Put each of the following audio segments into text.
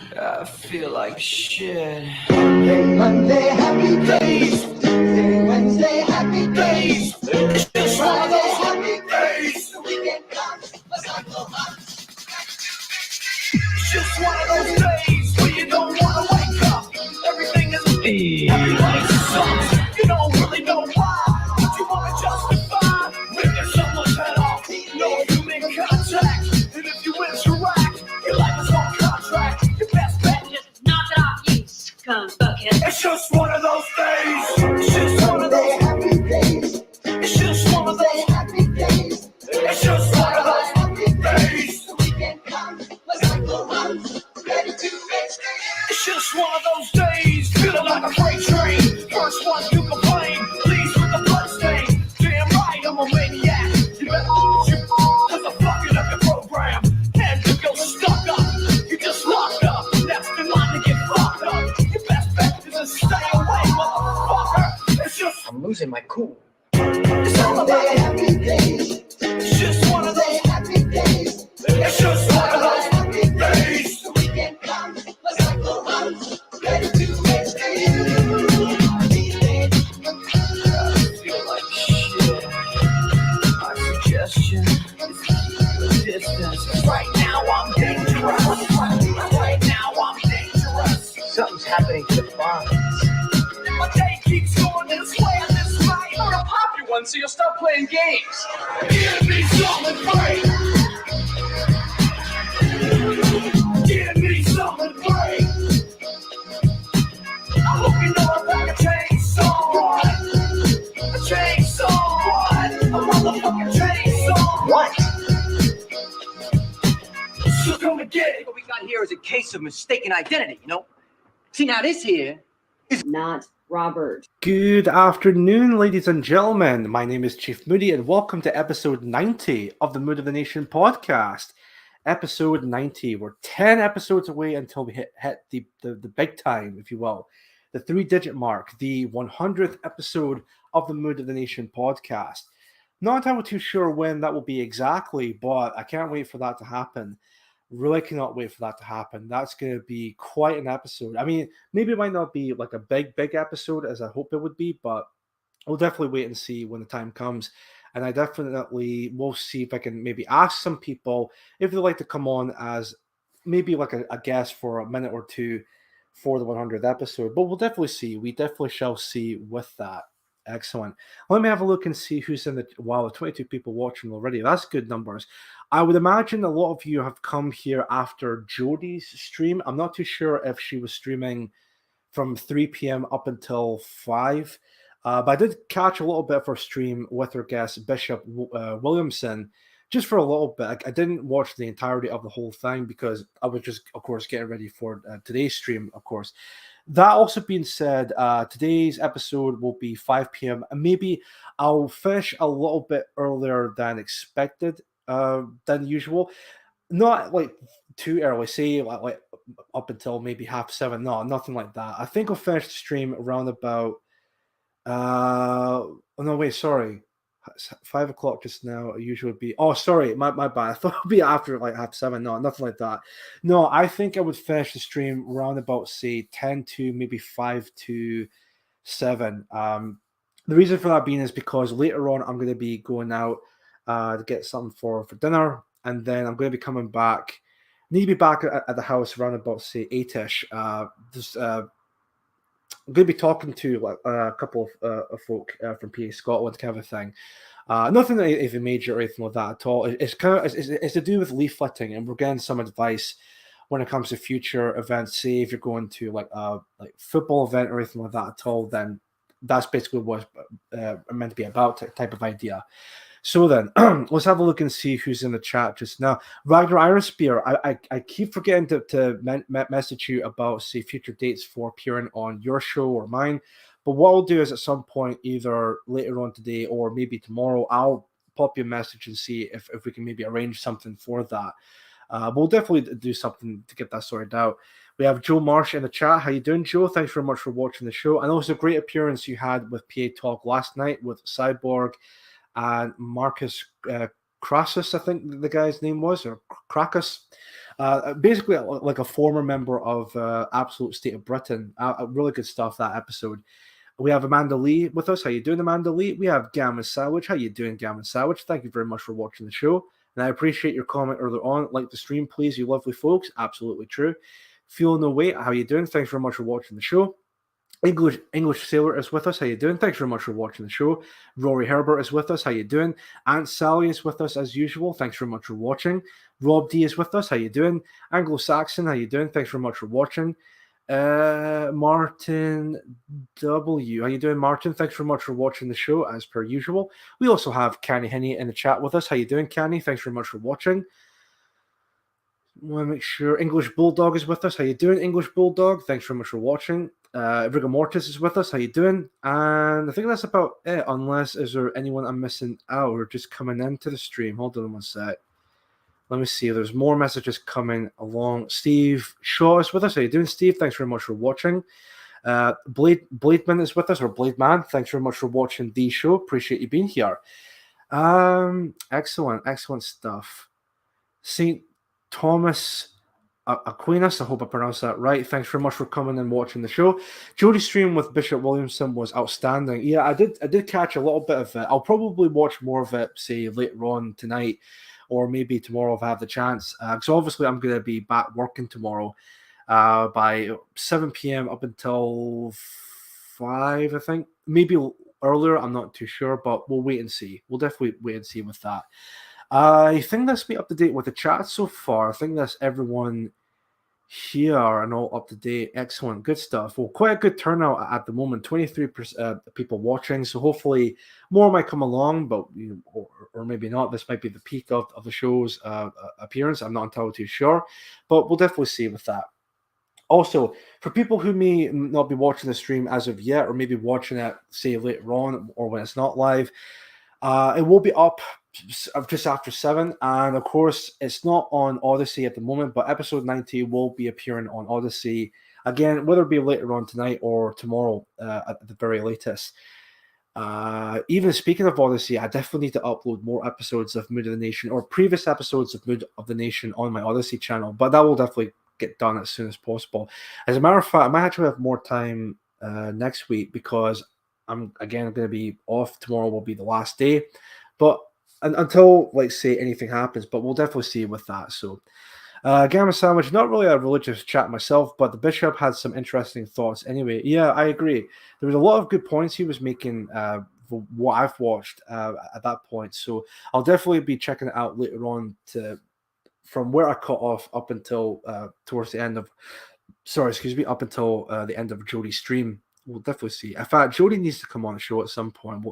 I feel like shit. Monday, happy days. Tuesday, Wednesday, happy days. It's just one of those happy days. The weekend comes, let's not go on. It's just one of those days where you don't want to wake up. Everything is everybody sucks. You don't really know why, but you want to justify ripping someone's head off. No human contact, and if you interact, your life is on contract. Your best bet is Knock it off, you scumbucket. it's just one of those days. It's just one of those. Happy days. It's just one of those. Happy days. It's just one of those Happy days. The weekend comes, let's not go on. Ready to make It's just one of those days, feeling like a freight train. First one you complain, leaves with the bloodstain. Damn right, I'm a maniac. You better you, cause I'm fucking up your program. And you go stuck up, you just locked up. That's the line to get fucked up. Your best bet is to stay away, motherfucker. It's just, I'm losing my cool. it's all about happy days. It's just one of those, Happy days. it's just one of those Happy days. The weekend comes, let's not go on. Ready to make I feel like shit. My suggestion is distance. Right now I'm dangerous. Right now I'm dangerous. Something's happening to the bonds. My day keeps going this way and this way. I'm gonna pop you one so you'll stop playing games. Give me something free. Give me something free. I hope you know I pack a chainsaw. A chainsaw. A motherfucking chainsaw. What? So come and get it. What we got here is a case of mistaken identity, you know? See, now this here is Not Robert. Good afternoon, ladies and gentlemen. My name is Chief Moody, and welcome to episode 90 of the Mood of the Nation podcast. Episode 90. We're 10 episodes away until we hit the big time, if you will. The 3-digit mark, the 100th episode of the Mood of the Nation podcast. Not entirely too sure when that will be exactly, but I can't wait for that to happen. Really cannot wait for that to happen. That's going to be quite an episode. I mean, maybe it might not be like a big episode as I hope it would be, but we'll definitely wait and see when the time comes. And I definitely will see if I can maybe ask some people if they'd like to come on as maybe like a guest for a minute or two for the 100th episode. But we'll definitely see. We definitely shall see with that. Excellent. Let me have a look and see who's in the... Wow, 22 people watching already. That's good numbers. I would imagine a lot of you have come here after Jodie's stream. I'm not too sure if she was streaming from 3 p.m. up until 5. But I did catch a little bit of her stream with her guest, Bishop Williamson, just for a little bit. I didn't watch the entirety of the whole thing because I was just, of course, getting ready for today's stream, of course. That also being said, today's episode will be 5 p.m. and maybe I'll finish a little bit earlier than expected, than usual. Not like too early, say like up until maybe 7:30. No, nothing like that. I think I'll finish the stream around about oh no, wait, sorry. 5 o'clock just now. It usually would be. Oh, sorry, my bad. I thought it would be after like 7:30. No, nothing like that. No, I think I would finish the stream around about say 10 to maybe 5 to 7. The reason for that being is because later on I'm going to be going out to get something for dinner, and then I'm going to be coming back. Need to be back at the house around about say 8ish. I'm going to be talking to like a couple of folk from PA Scotland, kind of a thing. Nothing even major or anything like that at all. It's kind of it's to do with leafleting, and we're getting some advice when it comes to future events. Say if you're going to like football event or anything like that at all, then that's basically what meant to be about type of idea. So then, let's have a look and see who's in the chat just now. Ragnar Iron Spear, I keep forgetting to message you about, say, future dates for appearing on your show or mine. But what I'll do is at some point, either later on today or maybe tomorrow, I'll pop you a message and see if we can maybe arrange something for that. We'll definitely do something to get that sorted out. We have Joe Marsh in the chat. How you doing, Joe? Thanks very much for watching the show. And also a great appearance you had with PA Talk last night with Cyborg and Marcus Crassus, I think the guy's name was, or Krakus. Basically like a former member of Absolute State of Britain. Really good stuff, that episode. We have Amanda Lee with us. How you doing, Amanda Lee? We have Gammon Sandwich. How you doing, Gammon Sandwich? Thank you very much for watching the show. And I appreciate your comment earlier on. Like the stream, please, you lovely folks. Absolutely true. Feeling no weight. How you doing? Thanks very much for watching the show. English Sailor is with us. How you doing? Thanks very much for watching the show. Rory Herbert is with us. How you doing? Aunt Sally is with us as usual. Thanks very much for watching. Rob D is with us. How you doing? Anglo-Saxon. How you doing? Thanks very much for watching. Martin W. How you doing, Martin? Thanks very much for watching the show as per usual. We also have Canny Hinney in the chat with us. How you doing, Canny? Thanks very much for watching. Want to make sure English Bulldog is with us. How you doing, English Bulldog? Thanks very much for watching. Rigor Mortis is with us. How you doing? And I think that's about it. Unless is there anyone I'm missing out or just coming into the stream? Hold on one sec. Let me see. There's more messages coming along. Steve Shaw is with us. How you doing, Steve? Thanks very much for watching. Blademan is with us, or Blademan. Thanks very much for watching the show. Appreciate you being here. Excellent stuff. St. Thomas Aquinas, I hope I pronounced that right. Thanks very much for coming and watching the show. Jody's stream with Bishop Williamson was outstanding. Yeah, I did catch a little bit of it. I'll probably watch more of it, say, later on tonight, or maybe tomorrow if I have the chance. So obviously I'm going to be back working tomorrow by 7 p.m. up until 5, I think. Maybe earlier, I'm not too sure, but we'll wait and see. We'll definitely wait and see with that. I think that's me up to date with the chat so far. I think that's everyone here and all up to date. Excellent. Good stuff. Well, quite a good turnout at the moment. 23% people watching. So hopefully more might come along, but or maybe not. This might be the peak of the show's appearance. I'm not entirely too sure, but we'll definitely see with that. Also, for people who may not be watching the stream as of yet, or maybe watching it, say, later on or when it's not live, it will be up just after 7, and of course it's not on Odysee at the moment, but episode 90 will be appearing on Odysee again, whether it be later on tonight or tomorrow at the very latest. Even speaking of Odysee, I definitely need to upload more episodes of Mood of the Nation, or previous episodes of Mood of the Nation, on my Odysee channel, but that will definitely get done as soon as possible. As a matter of fact, I might actually have more time next week, because I'm going to be off. Tomorrow will be the last day, but until, like, say, anything happens, but we'll definitely see with that. So Gamma Sandwich, not really a religious chat myself, but the Bishop had some interesting thoughts anyway. Yeah, I agree. There was a lot of good points he was making for what I've watched at that point, so I'll definitely be checking it out later on from where I cut off up until towards the end of up until the end of Jody's stream. We'll definitely see. In fact, Jody needs to come on the show at some point.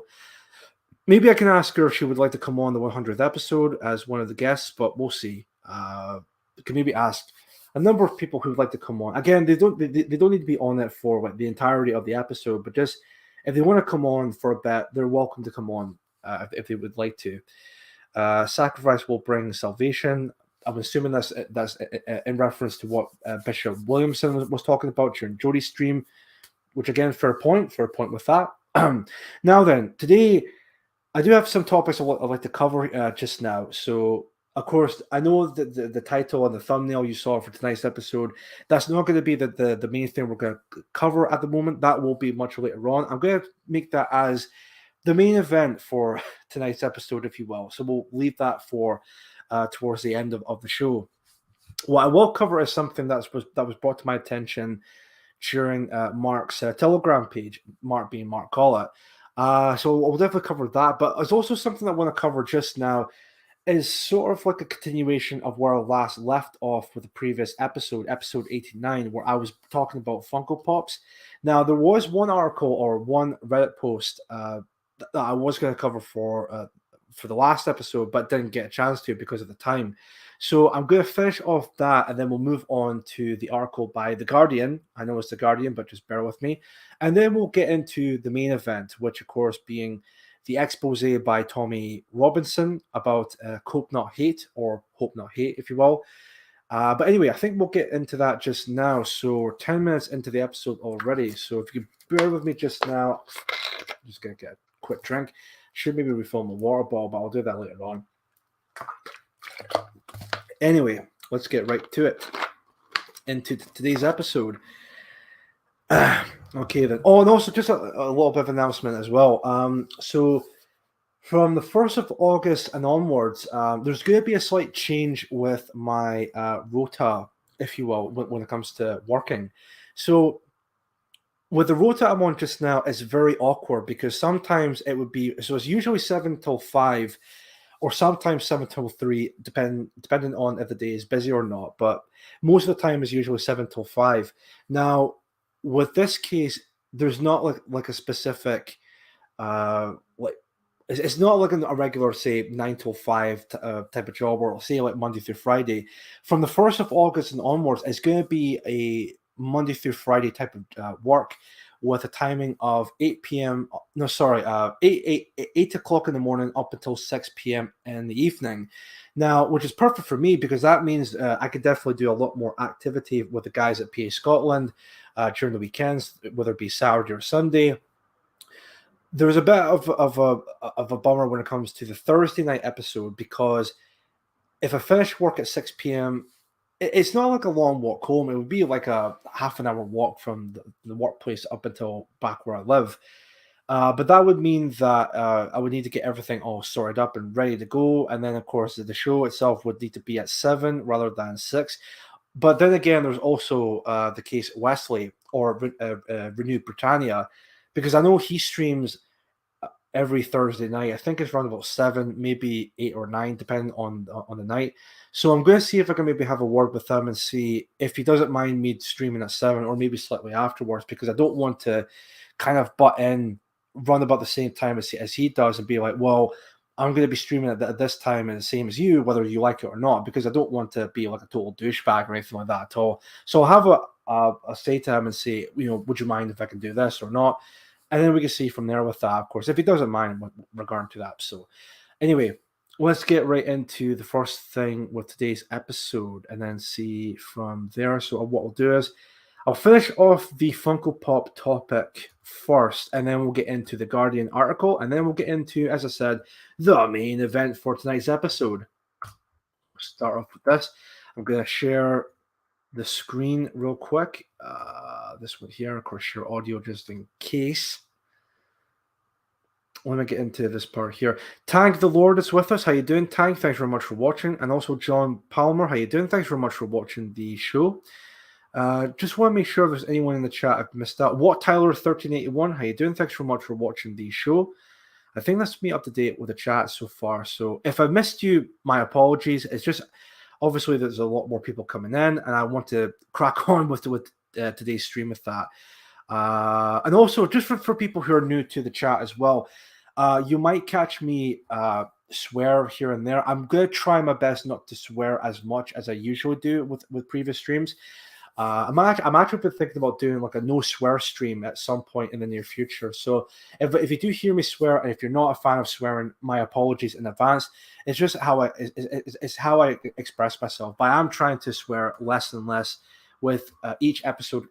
Maybe I can ask her if she would like to come on the 100th episode as one of the guests, but we'll see. Can maybe ask a number of people who would like to come on. Again, they don't need to be on it for like the entirety of the episode, but just if they want to come on for a bit, they're welcome to come on if they would like to. Sacrifice will bring salvation. I'm assuming that's in reference to what Bishop Williamson was talking about during Jody's stream, which again, fair point with that. Now then, today I do have some topics I'd like to cover just now. So, of course, I know that the title and the thumbnail you saw for tonight's episode, that's not going to be the main thing we're going to cover at the moment. That will be much later on. I'm going to make that as the main event for tonight's episode, if you will. So we'll leave that for towards the end of the show. What I will cover is something that was brought to my attention during Mark's Telegram page, Mark being Mark Collett. So we'll definitely cover that, but there's also something I want to cover just now, is sort of like a continuation of where I last left off with the previous episode 89, where I was talking about Funko Pops. Now, there was one article or one Reddit post that I was going to cover for the last episode, but didn't get a chance to because of the time. So I'm going to finish off that, and then we'll move on to the article by The Guardian. I know it's The Guardian, but just bear with me. And then we'll get into the main event, which, of course, being the Exposé by Tommy Robinson about Cope Not Hate, or Hope Not Hate, if you will. But anyway, I think we'll get into that just now. So we're 10 minutes into the episode already. So if you could bear with me just now, I'm just going to get a quick drink. Should maybe refill my water bottle, but I'll do that later on. Anyway, let's get right to it. Into today's episode. Okay then. Oh, and also just a little bit of announcement as well. So from the 1st of August and onwards, there's going to be a slight change with my rota, if you will, when it comes to working. So with the rota I'm on just now, it's very awkward because sometimes it would be, so it's usually 7 till 5 or sometimes 7 till 3, depending on if the day is busy or not. But most of the time is usually 7 till 5. Now, with this case, there's not like a specific like it's not like a regular, say, 9 till 5 type of job, or say like Monday through Friday. From the 1st of August and onwards, it's going to be a Monday through Friday type of work with a timing of 8 p.m. No, sorry, 8 o'clock in the morning up until 6 p.m. in the evening. Now, which is perfect for me because that means I could definitely do a lot more activity with the guys at PA Scotland during the weekends, whether it be Saturday or Sunday. There's a bit of a bummer when it comes to the Thursday night episode because if I finish work at 6 p.m., it's not like a long walk home. It would be like a half an hour walk from the workplace up until back where I live. But that would mean that I would need to get everything all sorted up and ready to go. And then, of course, the show itself would need to be at 7 rather than 6. But then again, there's also the case Wesley or Renewed Britannia, because I know he streams every Thursday night. I think it's around about 7, maybe 8 or 9, depending on the night. So I'm going to see if I can maybe have a word with him and see if he doesn't mind me streaming at 7 or maybe slightly afterwards, because I don't want to kind of butt in, run about the same time as he does and be like, well, I'm going to be streaming at this time and the same as you, whether you like it or not, because I don't want to be like a total douchebag or anything like that at all. So I'll have a say to him and say, would you mind if I can do this or not? And then we can see from there with that, of course, if he doesn't mind with regard to that. So anyway, let's get right into the first thing with today's episode and then see from there. So what we'll do is I'll finish off the Funko Pop topic first, and then we'll get into the Guardian article, and then we'll get into, as I said, the main event for tonight's episode. We'll start off with this. I'm going to share the screen real quick. This one here, of course, share audio just in case. Let me get into this part here. Tank the Lord is with us. How you doing, Tank? Thanks very much for watching. And also John Palmer, how you doing? Thanks very much for watching the show. Just want to make sure if there's anyone in the chat I've missed out. What Tyler 1381, how you doing? Thanks very much for watching the show. I think that's me up to date with the chat so far. So if I missed you, my apologies. It's just obviously there's a lot more people coming in, and I want to crack on with today's stream with that. And also, just for people who are new to the chat as well, you might catch me swear here and there. I'm going to try my best not to swear as much as I usually do with previous streams. I'm actually been thinking about doing like a no swear stream at some point in the near future. So if you do hear me swear, and if you're not a fan of swearing, my apologies in advance. It's just how I express myself. But I'm trying to swear less and less with each episode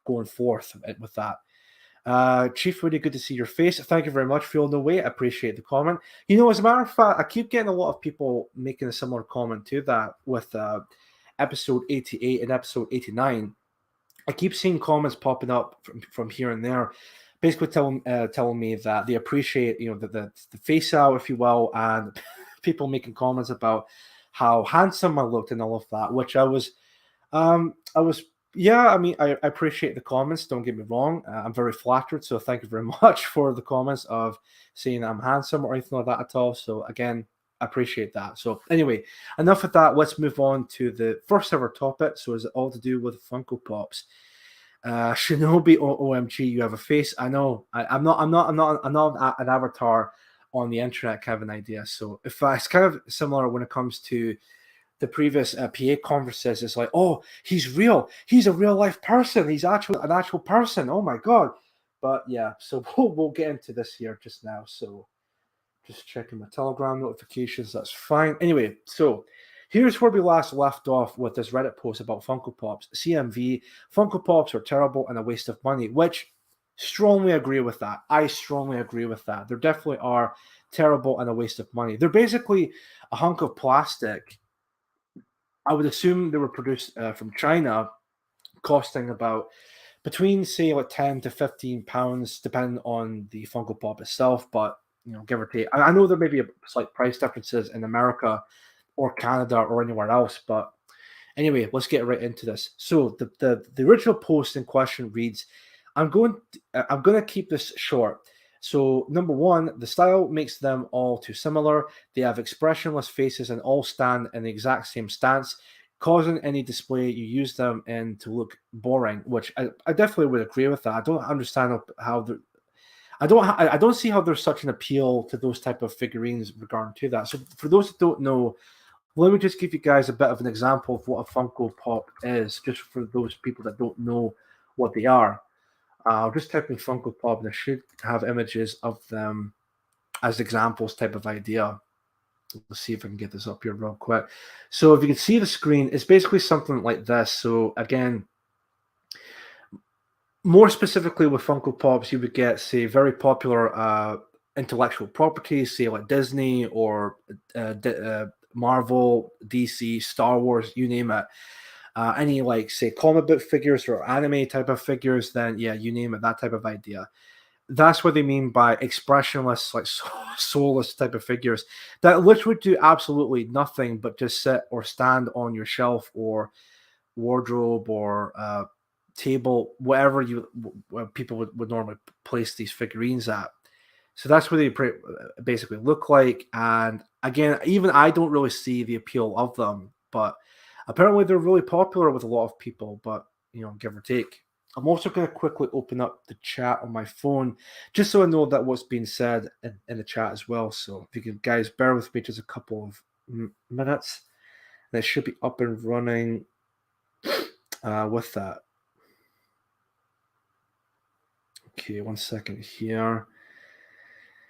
going forth with that. Chief Woody, good to see your face. Thank you very much. Feel no way. I appreciate the comment. As a matter of fact, I keep getting a lot of people making a similar comment to that with episode 88 and episode 89. I keep seeing comments popping up from here and there, basically telling me that they appreciate the face out, if you will, and people making comments about how handsome I looked and all of that, which I was yeah, I mean, I appreciate the comments, don't get me wrong. I'm very flattered, so thank you very much for the comments of saying I'm handsome or anything like that at all. So again, I appreciate that. So anyway, enough of that. Let's move on to the first ever topic. So is it all to do with Funko Pops? Shinobi, OMG, you have a face. I know. I'm not an avatar on the internet kind of an idea. So if it's kind of similar when it comes to the previous PA conferences, it's like, oh, he's real. He's a real life person. He's an actual person. Oh my god. But yeah, so we'll get into this here just now. So just checking my Telegram notifications. That's fine. Anyway, so here's where we last left off with this Reddit post about Funko Pops. CMV, Funko Pops are terrible and a waste of money, which strongly agree with that. I strongly agree with that. There definitely are terrible and a waste of money. They're basically a hunk of plastic I would assume they were produced from China, costing about between say like £10 to £15, depending on the Funko Pop itself. But give or take, I know there may be a slight price differences in America or Canada or anywhere else. But anyway, let's get right into this. So the original post in question reads, I'm going to keep this short. So number one, the style makes them all too similar. They have expressionless faces and all stand in the exact same stance, causing any display you use them in to look boring, which I definitely would agree with that. I don't understand how I don't see how there's such an appeal to those type of figurines regarding to that. So for those who don't know, let me just give you guys a bit of an example of what a Funko Pop is, just for those people that don't know what they are. I'll just type in Funko Pop, and I should have images of them as examples type of idea. Let's see if I can get this up here real quick. So if you can see the screen, it's basically something like this. So again, more specifically with Funko Pops, you would get, say, very popular intellectual properties, say like Disney or Marvel, DC, Star Wars, you name it. Any like say comic book figures or anime type of figures, then yeah, you name it, that type of idea. That's what they mean by expressionless, like soulless type of figures that literally do absolutely nothing but just sit or stand on your shelf or wardrobe or table, wherever where people would normally place these figurines at. So that's what they basically look like. And again, even I don't really see the appeal of them, but apparently they're really popular with a lot of people, but give or take. I'm also going to quickly open up the chat on my phone just so I know that what's being said in the chat as well. So if you can, guys, bear with me just a couple of minutes, and it should be up and running with that. Okay, 1 second here.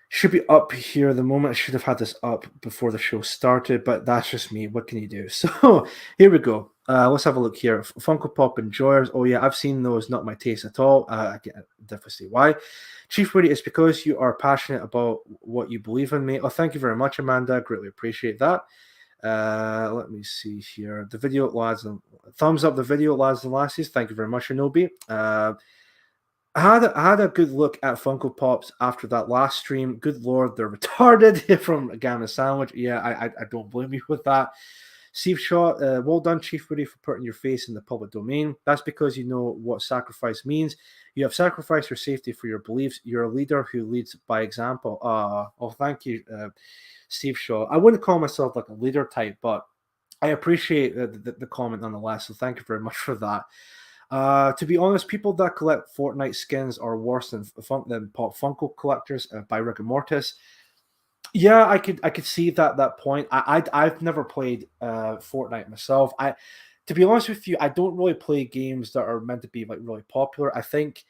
Should be up here the moment. I should have had this up before the show started, but that's just me. What can you do? So here we go. Let's have a look here. Funko Pop Enjoyers. Oh yeah, I've seen those. Not my taste at all. I can definitely see why. Chief Woody, it's because you are passionate about what you believe in, mate. Oh, thank you very much, Amanda. Greatly appreciate that. Let me see here. The video, lads, and thumbs up the video, lads and lassies. Thank you very much, Shinobi. I had a good look at Funko Pops after that last stream. Good lord, they're retarded from Gamma Sandwich. Yeah, I don't blame you with that. Steve Shaw, well done, Chief Woody, for putting your face in the public domain. That's because you know what sacrifice means. You have sacrificed your safety for your beliefs. You're a leader who leads by example. Oh, thank you, Steve Shaw. I wouldn't call myself like a leader type, but I appreciate the comment nonetheless. So thank you very much for that. To be honest, people that collect Fortnite skins are worse than Pop Funko collectors by rigor mortis. Yeah, I could see that point. I've never played Fortnite myself. To be honest with you, I don't really play games that are meant to be like really popular. I think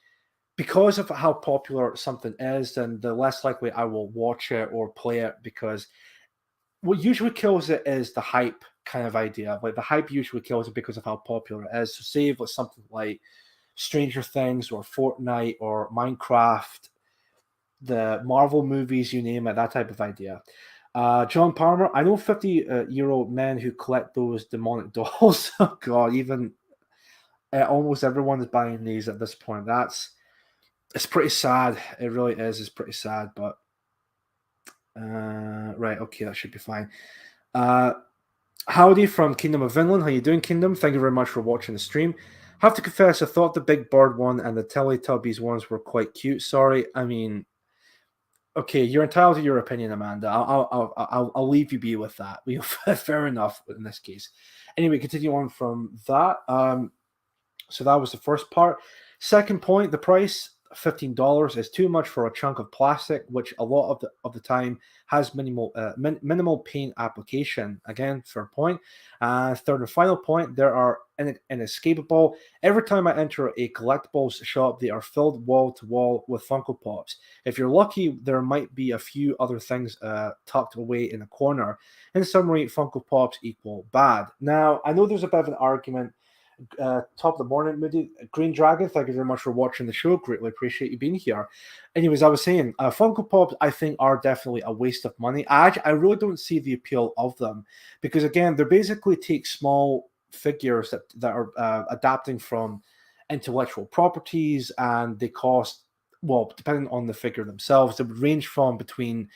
because of how popular something is, then the less likely I will watch it or play it, because what usually kills it is the hype kind of idea. Like the hype usually kills it because of how popular it is. So say with something like Stranger Things or Fortnite or Minecraft, the Marvel movies, you name it, that type of idea. John Palmer, I know 50-year-old men who collect those demonic dolls. Oh God, even almost everyone is buying these at this point. It's pretty sad. It really is. It's pretty sad, but right, okay, that should be fine. Howdy from Kingdom of Vinland. How you doing, Kingdom? Thank you very much for watching the stream. Have to confess, I thought the Big Bird one and the Teletubbies ones were quite cute. Sorry, I mean, okay, you're entitled to your opinion, Amanda. I'll leave you be with that. Fair enough in this case. Anyway, continue on from that. So that was the first part. Second point, the price. $15 is too much for a chunk of plastic, which a lot of the time has minimal paint application. Again, fair point. Third and final point, there are inescapable. Every time I enter a collectibles shop, they are filled wall to wall with Funko Pops. If you're lucky, there might be a few other things tucked away in a corner. In summary, Funko Pops equal bad. Now, I know there's a bit of an argument Top of the morning, Moody. Green Dragon, thank you very much for watching the show. Greatly appreciate you being here. Anyways, I was saying, Funko Pops, I think, are definitely a waste of money. I really don't see the appeal of them because, again, they basically take small figures that are adapting from intellectual properties, and they cost, well, depending on the figure themselves, it would range from between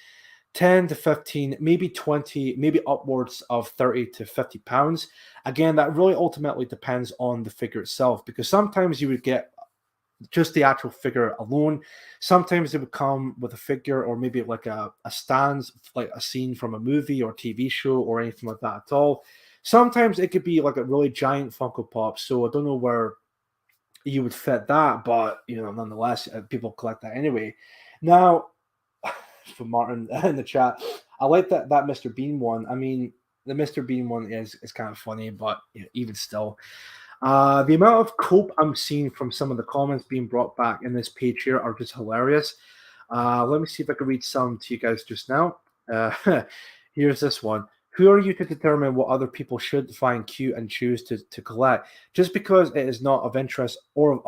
10 to 15, maybe 20, maybe upwards of 30 to 50 pounds. Again, that really ultimately depends on the figure itself, because sometimes you would get just the actual figure alone. Sometimes it would come with a figure or maybe like a stand, like a scene from a movie or TV show or anything like that at all. Sometimes it could be like a really giant Funko Pop. So I don't know where you would fit that, but nonetheless, people collect that anyway. Now, for Martin in the chat, I like that Mr. Bean one. I mean, the Mr. Bean one is kind of funny, but even still, the amount of cope I'm seeing from some of the comments being brought back in this page here are just hilarious. Let me see if I can read some to you guys just now. Here's this one. Who are you to determine what other people should find cute and choose to collect? Just because it is not of interest or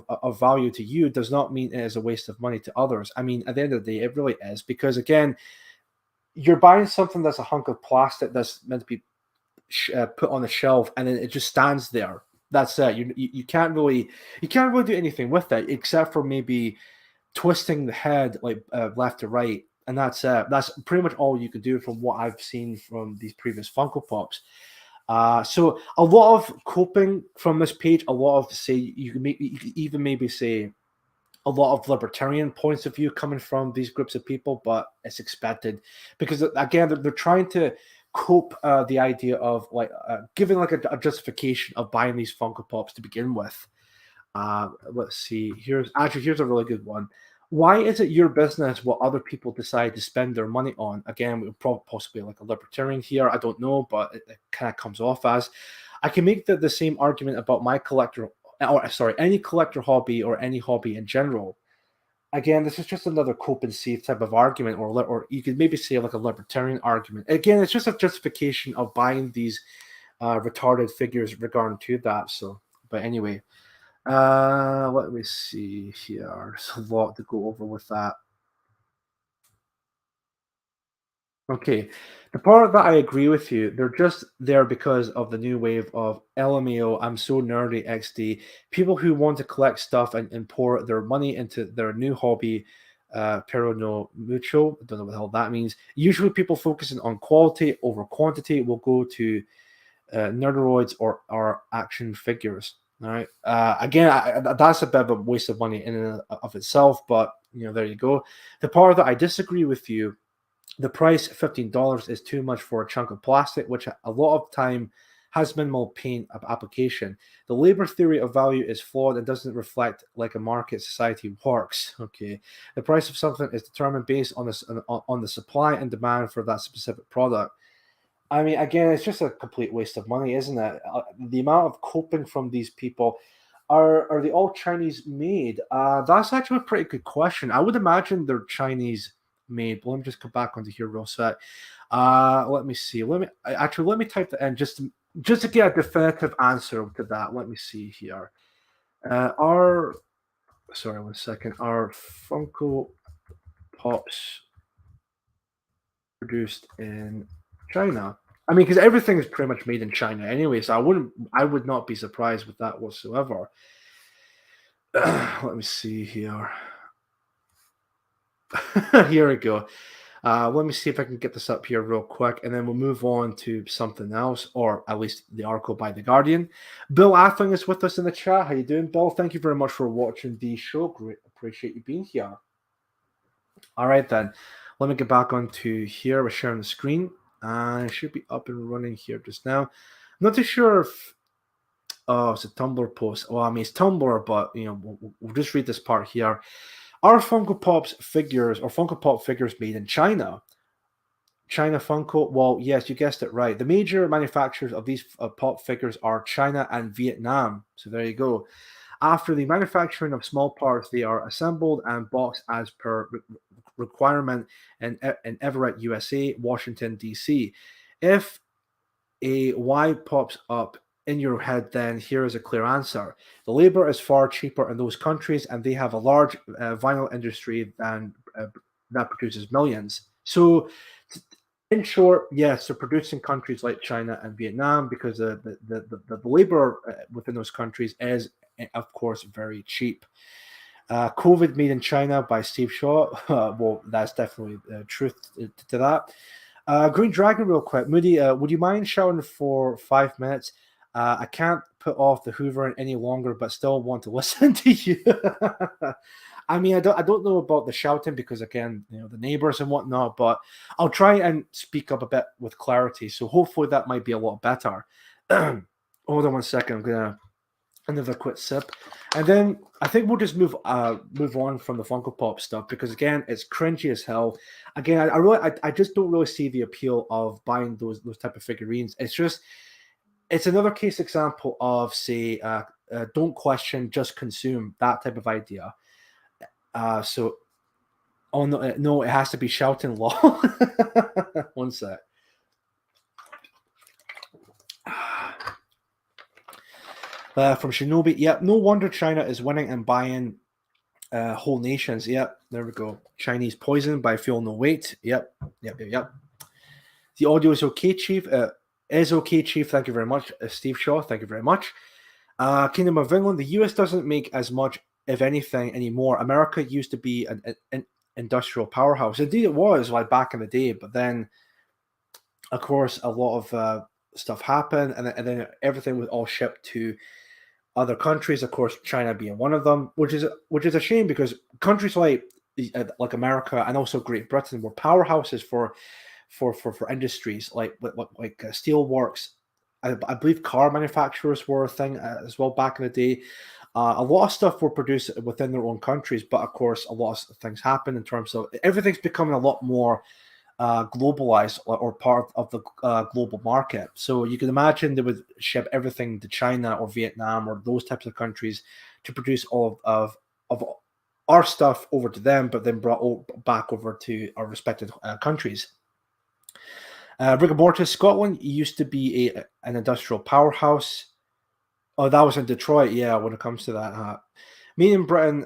of value to you does not mean it is a waste of money to others. I mean, at the end of the day, it really is, because again, you're buying something that's a hunk of plastic that's meant to be put on a shelf, and then it just stands there. That's it. You can't really do anything with it except for maybe twisting the head like left to right, and that's it. That's pretty much all you can do from what I've seen from these previous Funko Pops. So a lot of coping from this page, a lot of you can even maybe say a lot of libertarian points of view coming from these groups of people, but it's expected because again they're trying to cope the idea of like giving like a justification of buying these Funko Pops to begin with. Let's see. Here's a really good one. Why is it your business what other people decide to spend their money on? Again, we're probably possibly like a libertarian here. I don't know, but it kind of comes off as. I can make the same argument about my collector, or sorry, any collector hobby or any hobby in general. Again, this is just another cope and see type of argument, or you could maybe say like a libertarian argument. Again, it's just a justification of buying these retarded figures regarding to that. So, but anyway. Let me see here. There's a lot to go over with that. Okay, the part that I agree with you, they're just there because of the new wave of LMAO, I'm so nerdy XD, people who want to collect stuff and pour their money into their new hobby, pero no mucho, I don't know what the hell that means. Usually people focusing on quality over quantity will go to nerderoids or action figures. All right. Again, that's a bit of a waste of money in and of itself, but there you go. The part that I disagree with you, the price $15 is too much for a chunk of plastic, which a lot of time has minimal paint application. The labor theory of value is flawed and doesn't reflect like a market society works. Okay, the price of something is determined based on the supply and demand for that specific product. I mean, again, it's just a complete waste of money, isn't it? The amount of coping from these people, are they all Chinese made? That's actually a pretty good question. I would imagine they're Chinese made. But let me just come back onto here real sec. Let me see. Let me type that in just to get a definitive answer to that. Let me see here. Sorry, 1 second. Are Funko Pops produced in China? I mean, because everything is pretty much made in China anyway, so I would not be surprised with that whatsoever. Let me see here. Here we go. Let me see if I can get this up here real quick, and then we'll move on to something else, or at least the article by The Guardian. Bill Affling is with us in the chat. How you doing, Bill? Thank you very much for watching the show. Great, appreciate you being here. All right, then. Let me get back onto here. We're sharing the screen. I should be up and running here just now. I'm not too sure if... Oh, it's a Tumblr post. Well, I mean, it's Tumblr, but, we'll just read this part here. Are Funko Pop's figures or Funko Pop figures made in China? China Funko? Well, yes, you guessed it right. The major manufacturers of these pop figures are China and Vietnam. So there you go. After the manufacturing of small parts, they are assembled and boxed as per requirement in Everett, USA, Washington, D.C. If a Y pops up in your head, then here is a clear answer. The labor is far cheaper in those countries, and they have a large vinyl industry that produces millions. So, in short, yes, they're producing countries like China and Vietnam because the labor within those countries is, of course, very cheap. COVID made in China by Steve Shaw. Well, that's definitely truth to that. Green Dragon, real quick. Moody, would you mind shouting for 5 minutes? I can't put off the hoovering any longer, but still want to listen to you. I mean, I don't know about the shouting because, again, the neighbors and whatnot, but I'll try and speak up a bit with clarity. So hopefully that might be a lot better. Hold on 1 second. I'm gonna another quick sip, and then I think we'll just move on from the Funko Pop stuff because, again, it's cringy as hell. Again, I just don't really see the appeal of buying those type of figurines. It's another case example of, say, don't question, just consume, that type of idea. So, oh no, it has to be shouting law. 1 sec. From Shinobi, yep. No wonder China is winning and buying whole nations. Yep, there we go. Chinese poison by Feel No Weight. Yep. The audio is okay, Chief. Is okay, Chief. Thank you very much, Steve Shaw. Thank you very much. Kingdom of England. The US doesn't make as much, if anything, anymore. America used to be an industrial powerhouse. Indeed, it was like back in the day. But then, of course, a lot of stuff happened, and then everything was all shipped to other countries. Of course, China being one of them, which is a shame because countries like America and also Great Britain were powerhouses for industries like steel works. I believe car manufacturers were a thing as well back in the day. A lot of stuff were produced within their own countries, but of course, a lot of things happen in terms of everything's becoming a lot more globalized or part of the global market. So you can imagine they would ship everything to China or Vietnam or those types of countries to produce all of our stuff over to them, but then brought back over to our respective countries. Rigor Mortis, Scotland used to be an industrial powerhouse. Oh, that was in Detroit, yeah, when it comes to that. Me in Britain,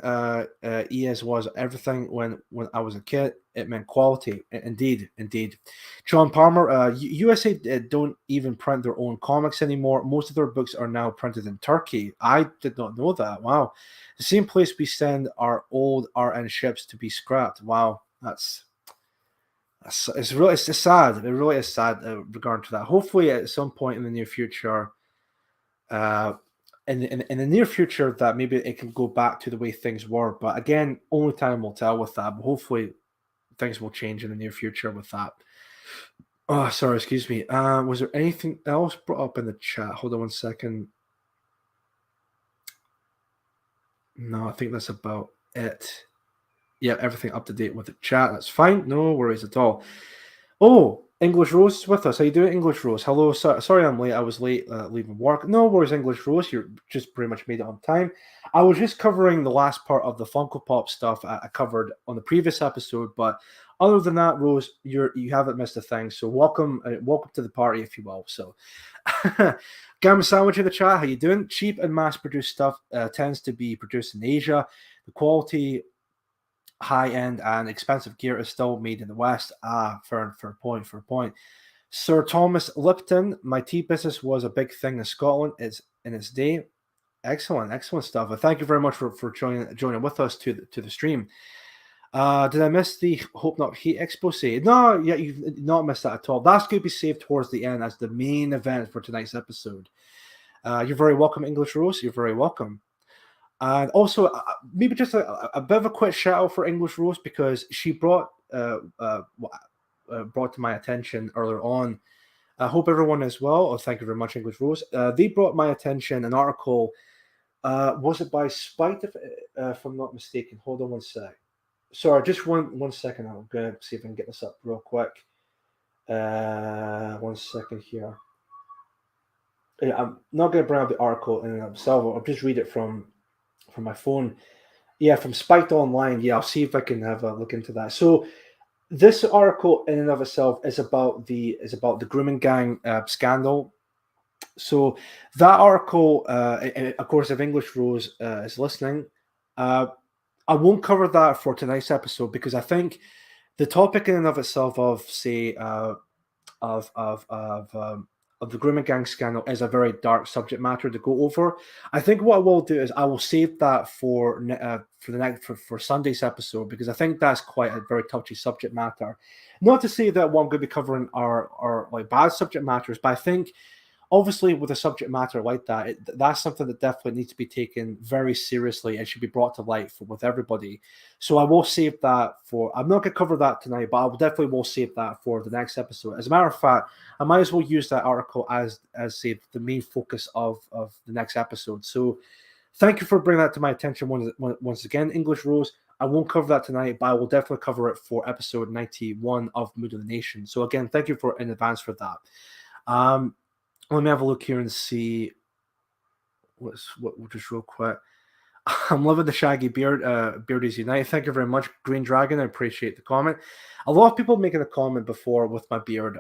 ES was everything when I was a kid. It meant quality. Indeed. John Palmer, USA don't even print their own comics anymore. Most of their books are now printed in Turkey. I did not know that. Wow. The same place we send our old RN ships to be scrapped. Wow. It's sad. It really is sad regarding to that. Hopefully at some point in the near future, in the near future, that maybe it can go back to the way things were. But again, only time will tell with that. But hopefully things will change in the near future with that. Oh, sorry, excuse me. Was there anything else brought up in the chat? Hold on 1 second. No, I think that's about it. Yeah, everything up to date with the chat. That's fine. No worries at all. Oh, English Rose is with us. How you doing, English Rose? Hello. Sorry I'm late. I was late leaving work. No worries, English Rose. You're just pretty much made it on time. I was just covering the last part of the Funko Pop stuff I covered on the previous episode. But other than that, Rose, you haven't missed a thing. So welcome to the party, if you will. So Gamma Sandwich in the chat. How you doing? Cheap and mass-produced stuff tends to be produced in Asia. The quality, high-end and expensive gear is still made in the West. Fair point. Sir Thomas Lipton, my tea business was a big thing in Scotland. It's in its day. Excellent stuff. Thank you very much for joining with us to the stream. Did I miss the Hope Not Hate Exposé? No, yeah, you've not missed that at all. That's going to be saved towards the end as the main event for tonight's episode. You're very welcome, English Rose. You're very welcome. And also, maybe just a bit of a quick shout out for English Rose because she brought to my attention earlier on. I hope everyone is well. Oh, thank you very much, English Rose. They brought my attention an article. Was it by Spite, if I'm not mistaken? Hold on 1 sec. Sorry, just one second. I'm going to see if I can get this up real quick. 1 second here. I'm not going to bring up the article in and of itself. I'll just read it from my phone. Yeah, from Spiked Online. Yeah, I'll see if I can have a look into that. So this article in and of itself is about the grooming gang scandal So that article, of course, if English Rose is listening, I won't cover that for tonight's episode because I think the topic in and of itself of say of of of um, of the grooming gang scandal is a very dark subject matter to go over. I think what I will do is I will save that for the next for Sunday's episode because I think that's quite a very touchy subject matter. Not to say that what I'm going to be covering are like bad subject matters, but I think obviously with a subject matter like that, that's something that definitely needs to be taken very seriously and should be brought to light with everybody. So I will save that for, I'm not going to cover that tonight, but I will definitely will save that for the next episode. As a matter of fact, I might as well use that article as say the main focus of the next episode. So thank you for bringing that to my attention once again, English Rose. I won't cover that tonight, but I will definitely cover it for episode 91 of Mood of the Nation. So again, thank you in advance for that. Let me have a look here and see what just real quick. I'm loving the shaggy beard. Beardies Unite. Thank you very much, Green Dragon. I appreciate the comment. A lot of people making a comment before with my beard.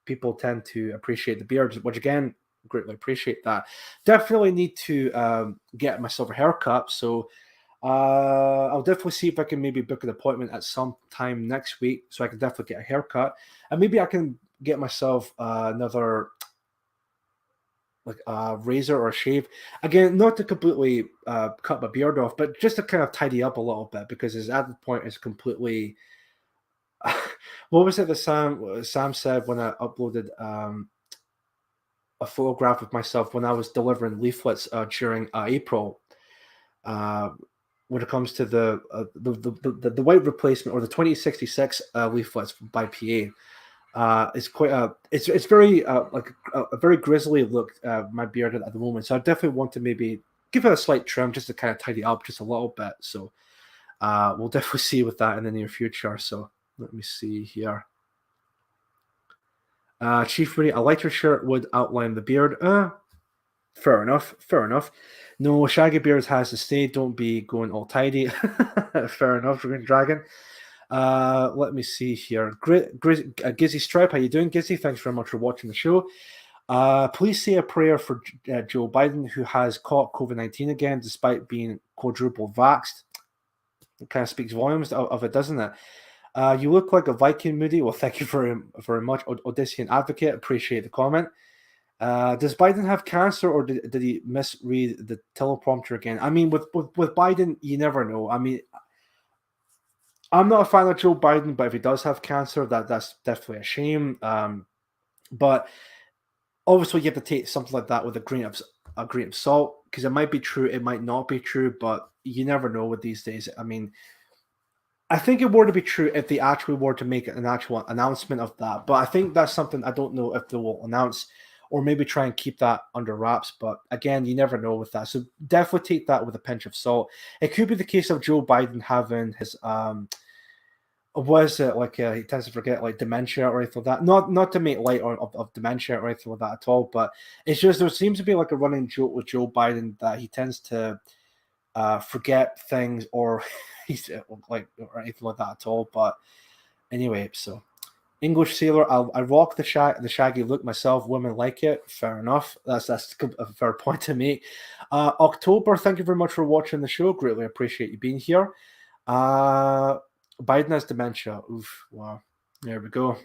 People tend to appreciate the beard, which again, greatly appreciate that. Definitely need to get myself a haircut. So I'll definitely see if I can maybe book an appointment at some time next week, so I can definitely get a haircut, and maybe I can get myself another like a razor or a shave. Again, not to completely cut my beard off, but just to kind of tidy up a little bit because it's at the point it's completely. What was it that Sam said when I uploaded a photograph of myself when I was delivering leaflets during April? When it comes to the white replacement or the 2066 leaflets by PA. It's quite it's very like a very grizzly look, my beard at the moment, so I definitely want to maybe give it a slight trim just to kind of tidy up just a little bit. So we'll definitely see with that in the near future. So let me see here. Chief Woody, a lighter shirt would outline the beard. Fair enough. No, shaggy beards has to stay. Don't be going all tidy. Fair enough, Green Dragon. Let me see here. Gizzy Stripe, how you doing, Gizzy? Thanks very much for watching the show. Please say a prayer for Joe Biden, who has caught COVID-19 again, despite being quadruple vaxxed. It kind of speaks volumes of it, doesn't it? You look like a Viking, Moody. Well, thank you very much, Odyssean Advocate. Appreciate the comment. Does Biden have cancer, or did he misread the teleprompter again? I mean, with Biden, you never know. I mean, I'm not a fan of Joe Biden, but if he does have cancer, that's definitely a shame. But obviously, you have to take something like that with a grain of salt, because it might be true, it might not be true, but you never know with these days. I mean, I think it were to be true if they actually were to make an actual announcement of that. But I think that's something I don't know if they will announce, or maybe try and keep that under wraps. But again, you never know with that. So definitely take that with a pinch of salt. It could be the case of Joe Biden having his was it like he tends to forget like dementia or anything like that. Not to make light of dementia or anything like that at all, but it's just there seems to be like a running joke with Joe Biden that he tends to forget things or he's like or anything like that at all. But anyway, so English Sailor, I rock the shaggy look myself. Women like it. Fair enough. That's a fair point to make. October, thank you very much for watching the show. Greatly appreciate you being here. Biden has dementia. Oof. Wow. There we go.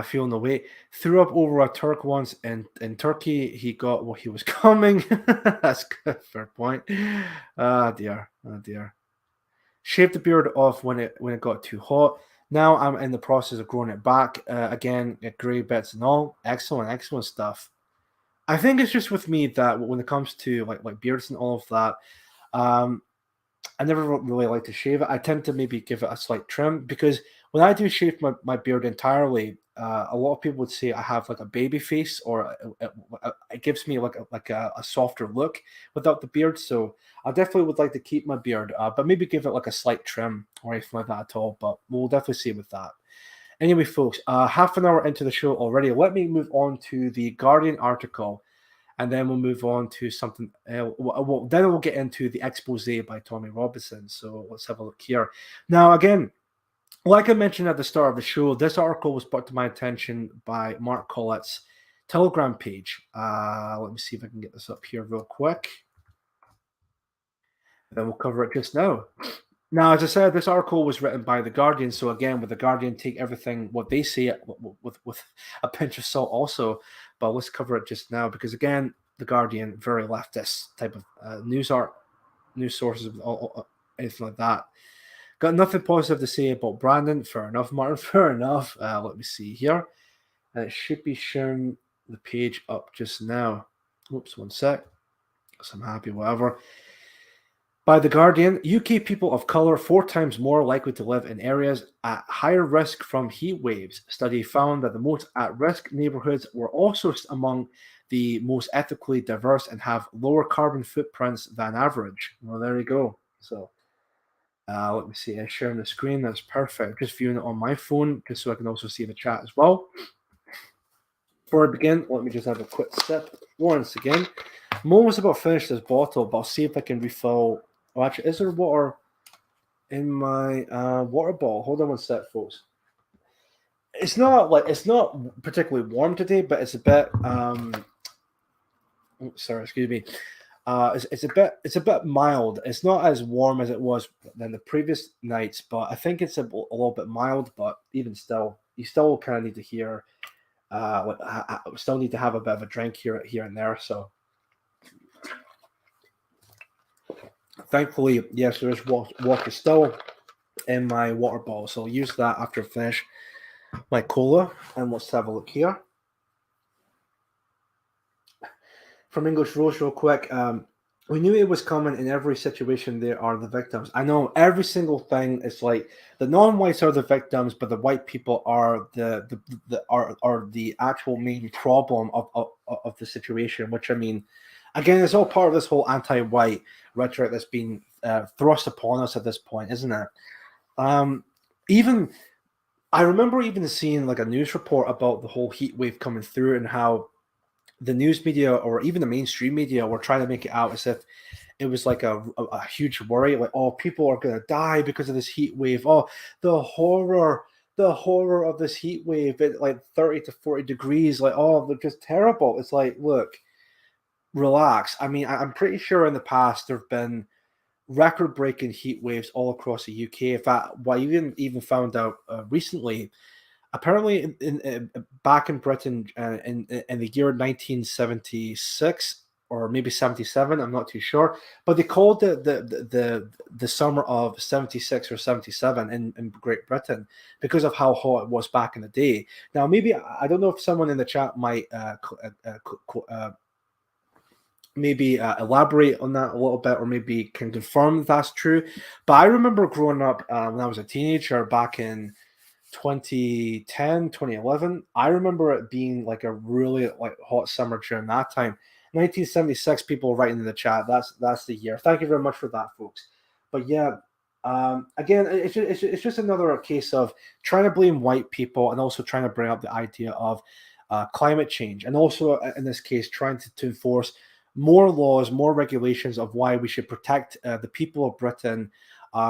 Feeling the weight. Threw up over a Turk once in Turkey. He got what he was coming. That's good. Fair point. Oh dear. Shaved the beard off when it got too hot. Now I'm in the process of growing it back. Again, gray bits and all. Excellent stuff. I think it's just with me that when it comes to like beards and all of that, I never really like to shave it. I tend to maybe give it a slight trim because when I do shave my beard entirely, a lot of people would say I have like a baby face, or it gives me like a softer look without the beard. So I definitely would like to keep my beard, but maybe give it like a slight trim or anything like that at all. But we'll definitely see with that. Anyway, folks, half an hour into the show already. Let me move on to the Guardian article. And then we'll move on to something. Then we'll get into the Exposé by Tommy Robinson. So let's have a look here. Now, again, Like I mentioned at the start of the show, this article was brought to my attention by Mark Collett's Telegram page. Let me see if I can get this up here real quick. Then we'll cover it just now. Now, as I said, this article was written by The Guardian, so again, with The Guardian, take everything, what they say with a pinch of salt also, but let's cover it just now, because again, The Guardian, very leftist type of news sources, anything like that. Got nothing positive to say about Brandon. Fair enough, Martin. Fair enough. Let me see here. And it should be showing the page up just now. Oops, one sec. Because I'm happy, whatever. By The Guardian, UK people of colour 4 times more likely to live in areas at higher risk from heat waves. Study found that the most at-risk neighbourhoods were also among the most ethically diverse and have lower carbon footprints than average. Well, there you go. So, let me see. I'm sharing the screen. That's perfect. Just viewing it on my phone, just so I can also see the chat as well. Before I begin, let me just have a quick sip once again. I'm almost about to finish this bottle, but I'll see if I can refill. Oh, actually, is there water in my water bottle? Hold on one sec, folks. It's not particularly warm today, but it's a bit. Sorry, excuse me. It's a bit mild. It's not as warm as it was than the previous nights, but I think it's a little bit mild. But even still, you still kind of need to hear. I still need to have a bit of a drink here and there. So. Thankfully, yes, there is water still in my water bottle, so I'll use that after I finish my cola. And let's have a look here. From English Rose, real quick. We knew it was coming. In every situation, there are the victims. I know every single thing is like the non-whites are the victims, but the white people are the actual main problem of the situation. Which, I mean, again, it's all part of this whole anti-white rhetoric that's been thrust upon us at this point, isn't it? Even I remember even seeing like a news report about the whole heat wave coming through and how the news media or even the mainstream media were trying to make it out as if it was like a huge worry, like, oh, people are going to die because of this heat wave. Oh, the horror of this heat wave at like 30 to 40 degrees. Like, oh, they're just terrible. It's like, look, relax. I mean, I'm pretty sure in the past there have been record-breaking heat waves all across the UK. In fact, what I even found out recently, apparently back in Britain in the year 1976 or maybe 77, I'm not too sure, but they called the summer of 76 or 77 in Great Britain because of how hot it was back in the day. Now, maybe I don't know if someone in the chat might maybe elaborate on that a little bit, or maybe can confirm that's true. But I remember growing up when I was a teenager back in 2010, 2011. I remember it being like a really like hot summer during that time. 1976, people writing in the chat. That's the year. Thank you very much for that, folks. But yeah, again, it's just another case of trying to blame white people and also trying to bring up the idea of climate change, and also in this case trying to enforce more laws, more regulations of why we should protect the people of Britain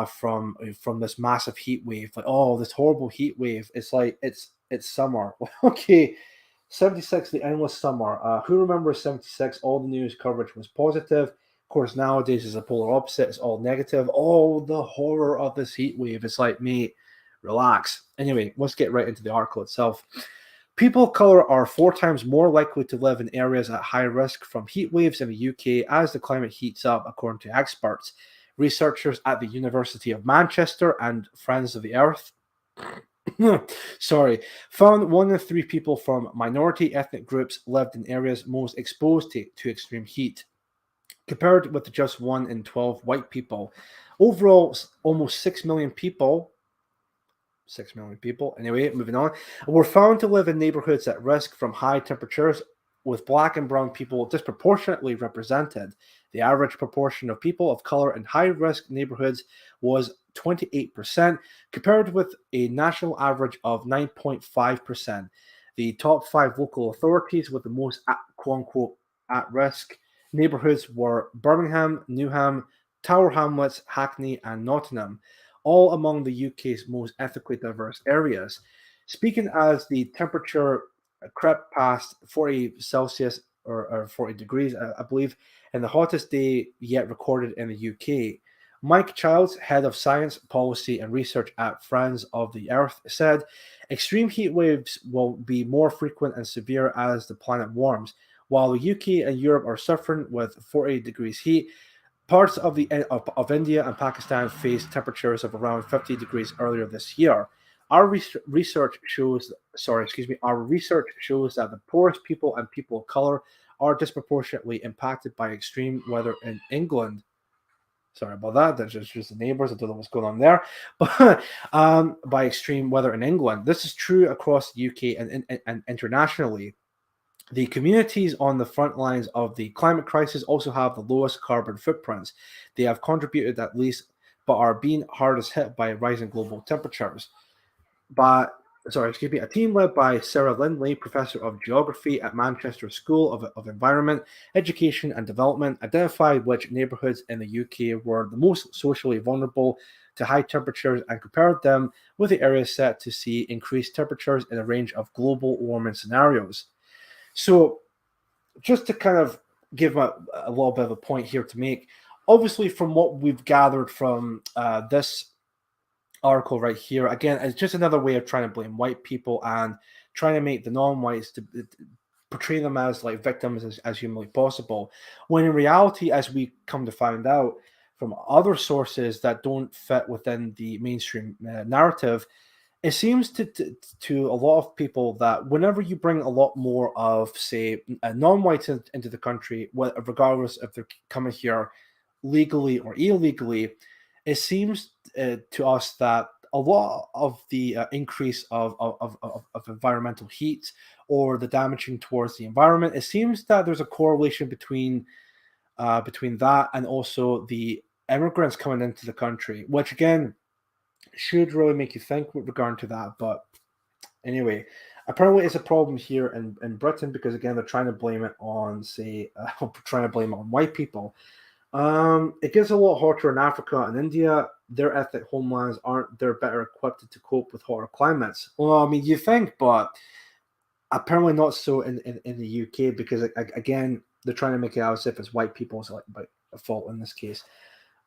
from this massive heat wave. Like, oh, this horrible heat wave. It's like it's summer. Okay, 76, the endless summer. Who remembers 76? All the news coverage was positive. Of course, nowadays is a polar opposite. It's all negative. Oh, the horror of this heat wave. It's like, mate, relax. Anyway, let's get right into the article itself. People of colour are 4 times more likely to live in areas at high risk from heat waves in the UK as the climate heats up, according to experts. Researchers at the University of Manchester and Friends of the Earth found 1 in 3 people from minority ethnic groups lived in areas most exposed to extreme heat, compared with just 1 in 12 white people. Overall, almost 6 million people. Anyway, moving on. Were found to live in neighborhoods at risk from high temperatures, with black and brown people disproportionately represented. The average proportion of people of color in high-risk neighborhoods was 28%, compared with a national average of 9.5%. The top 5 local authorities with the most quote-unquote at-risk neighborhoods were Birmingham, Newham, Tower Hamlets, Hackney, and Nottingham. all among the UK's most ethnically diverse areas. Speaking as the temperature crept past 40 Celsius or 40 degrees, I believe, in the hottest day yet recorded in the UK. Mike Childs, head of science, policy, and research at Friends of the Earth, said extreme heat waves will be more frequent and severe as the planet warms. While the UK and Europe are suffering with 40 degrees heat, parts of of India and Pakistan faced temperatures of around 50 degrees earlier this year. Our research shows, our research shows that the poorest people and people of color are disproportionately impacted by extreme weather in England. Sorry about that. That's just the neighbors. I don't know what's going on there. But by extreme weather in England, this is true across the UK and internationally. The communities on the front lines of the climate crisis also have the lowest carbon footprints. They have contributed at least, but are being hardest hit by rising global temperatures. A team led by Sarah Lindley, Professor of Geography at Manchester School of Environment, Education and Development, identified which neighbourhoods in the UK were the most socially vulnerable to high temperatures and compared them with the areas set to see increased temperatures in a range of global warming scenarios. So, just to kind of give a little bit of a point here to make, obviously, from what we've gathered from this article right here, again, it's just another way of trying to blame white people and trying to make the non-whites to portray them as like victims as humanly possible, when in reality, as we come to find out from other sources that don't fit within the mainstream narrative, it seems to a lot of people that whenever you bring a lot more of, say, non-whites into the country, regardless if they're coming here legally or illegally, it seems to us that a lot of the increase of environmental heat or the damaging towards the environment, it seems that there's a correlation between that and also the immigrants coming into the country, which again should really make you think with regard to that. But anyway, apparently it's a problem here in Britain because again they're trying to blame it on, say, white people. It gets a lot hotter in Africa and India. Their ethnic homelands they're better equipped to cope with hotter climates. Well, I mean, you think, but apparently not so in the UK because again they're trying to make it out as if it's white people's fault in this case.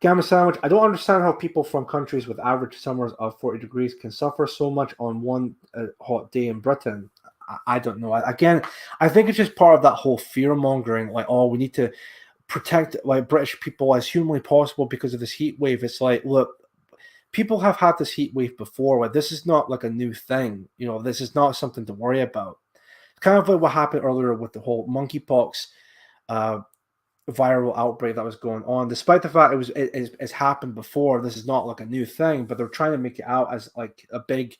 Gamma Sandwich, I don't understand how people from countries with average summers of 40 degrees can suffer so much on one hot day in Britain. I don't know. Again, I think it's just part of that whole fear mongering, like, oh, we need to protect like British people as humanly possible because of this heat wave. It's like, look, people have had this heat wave before. Like, this is not like a new thing. You know, this is not something to worry about. It's kind of like what happened earlier with the whole monkeypox viral outbreak that was going on. Despite the fact it's happened before, this is not like a new thing, but they're trying to make it out as like a big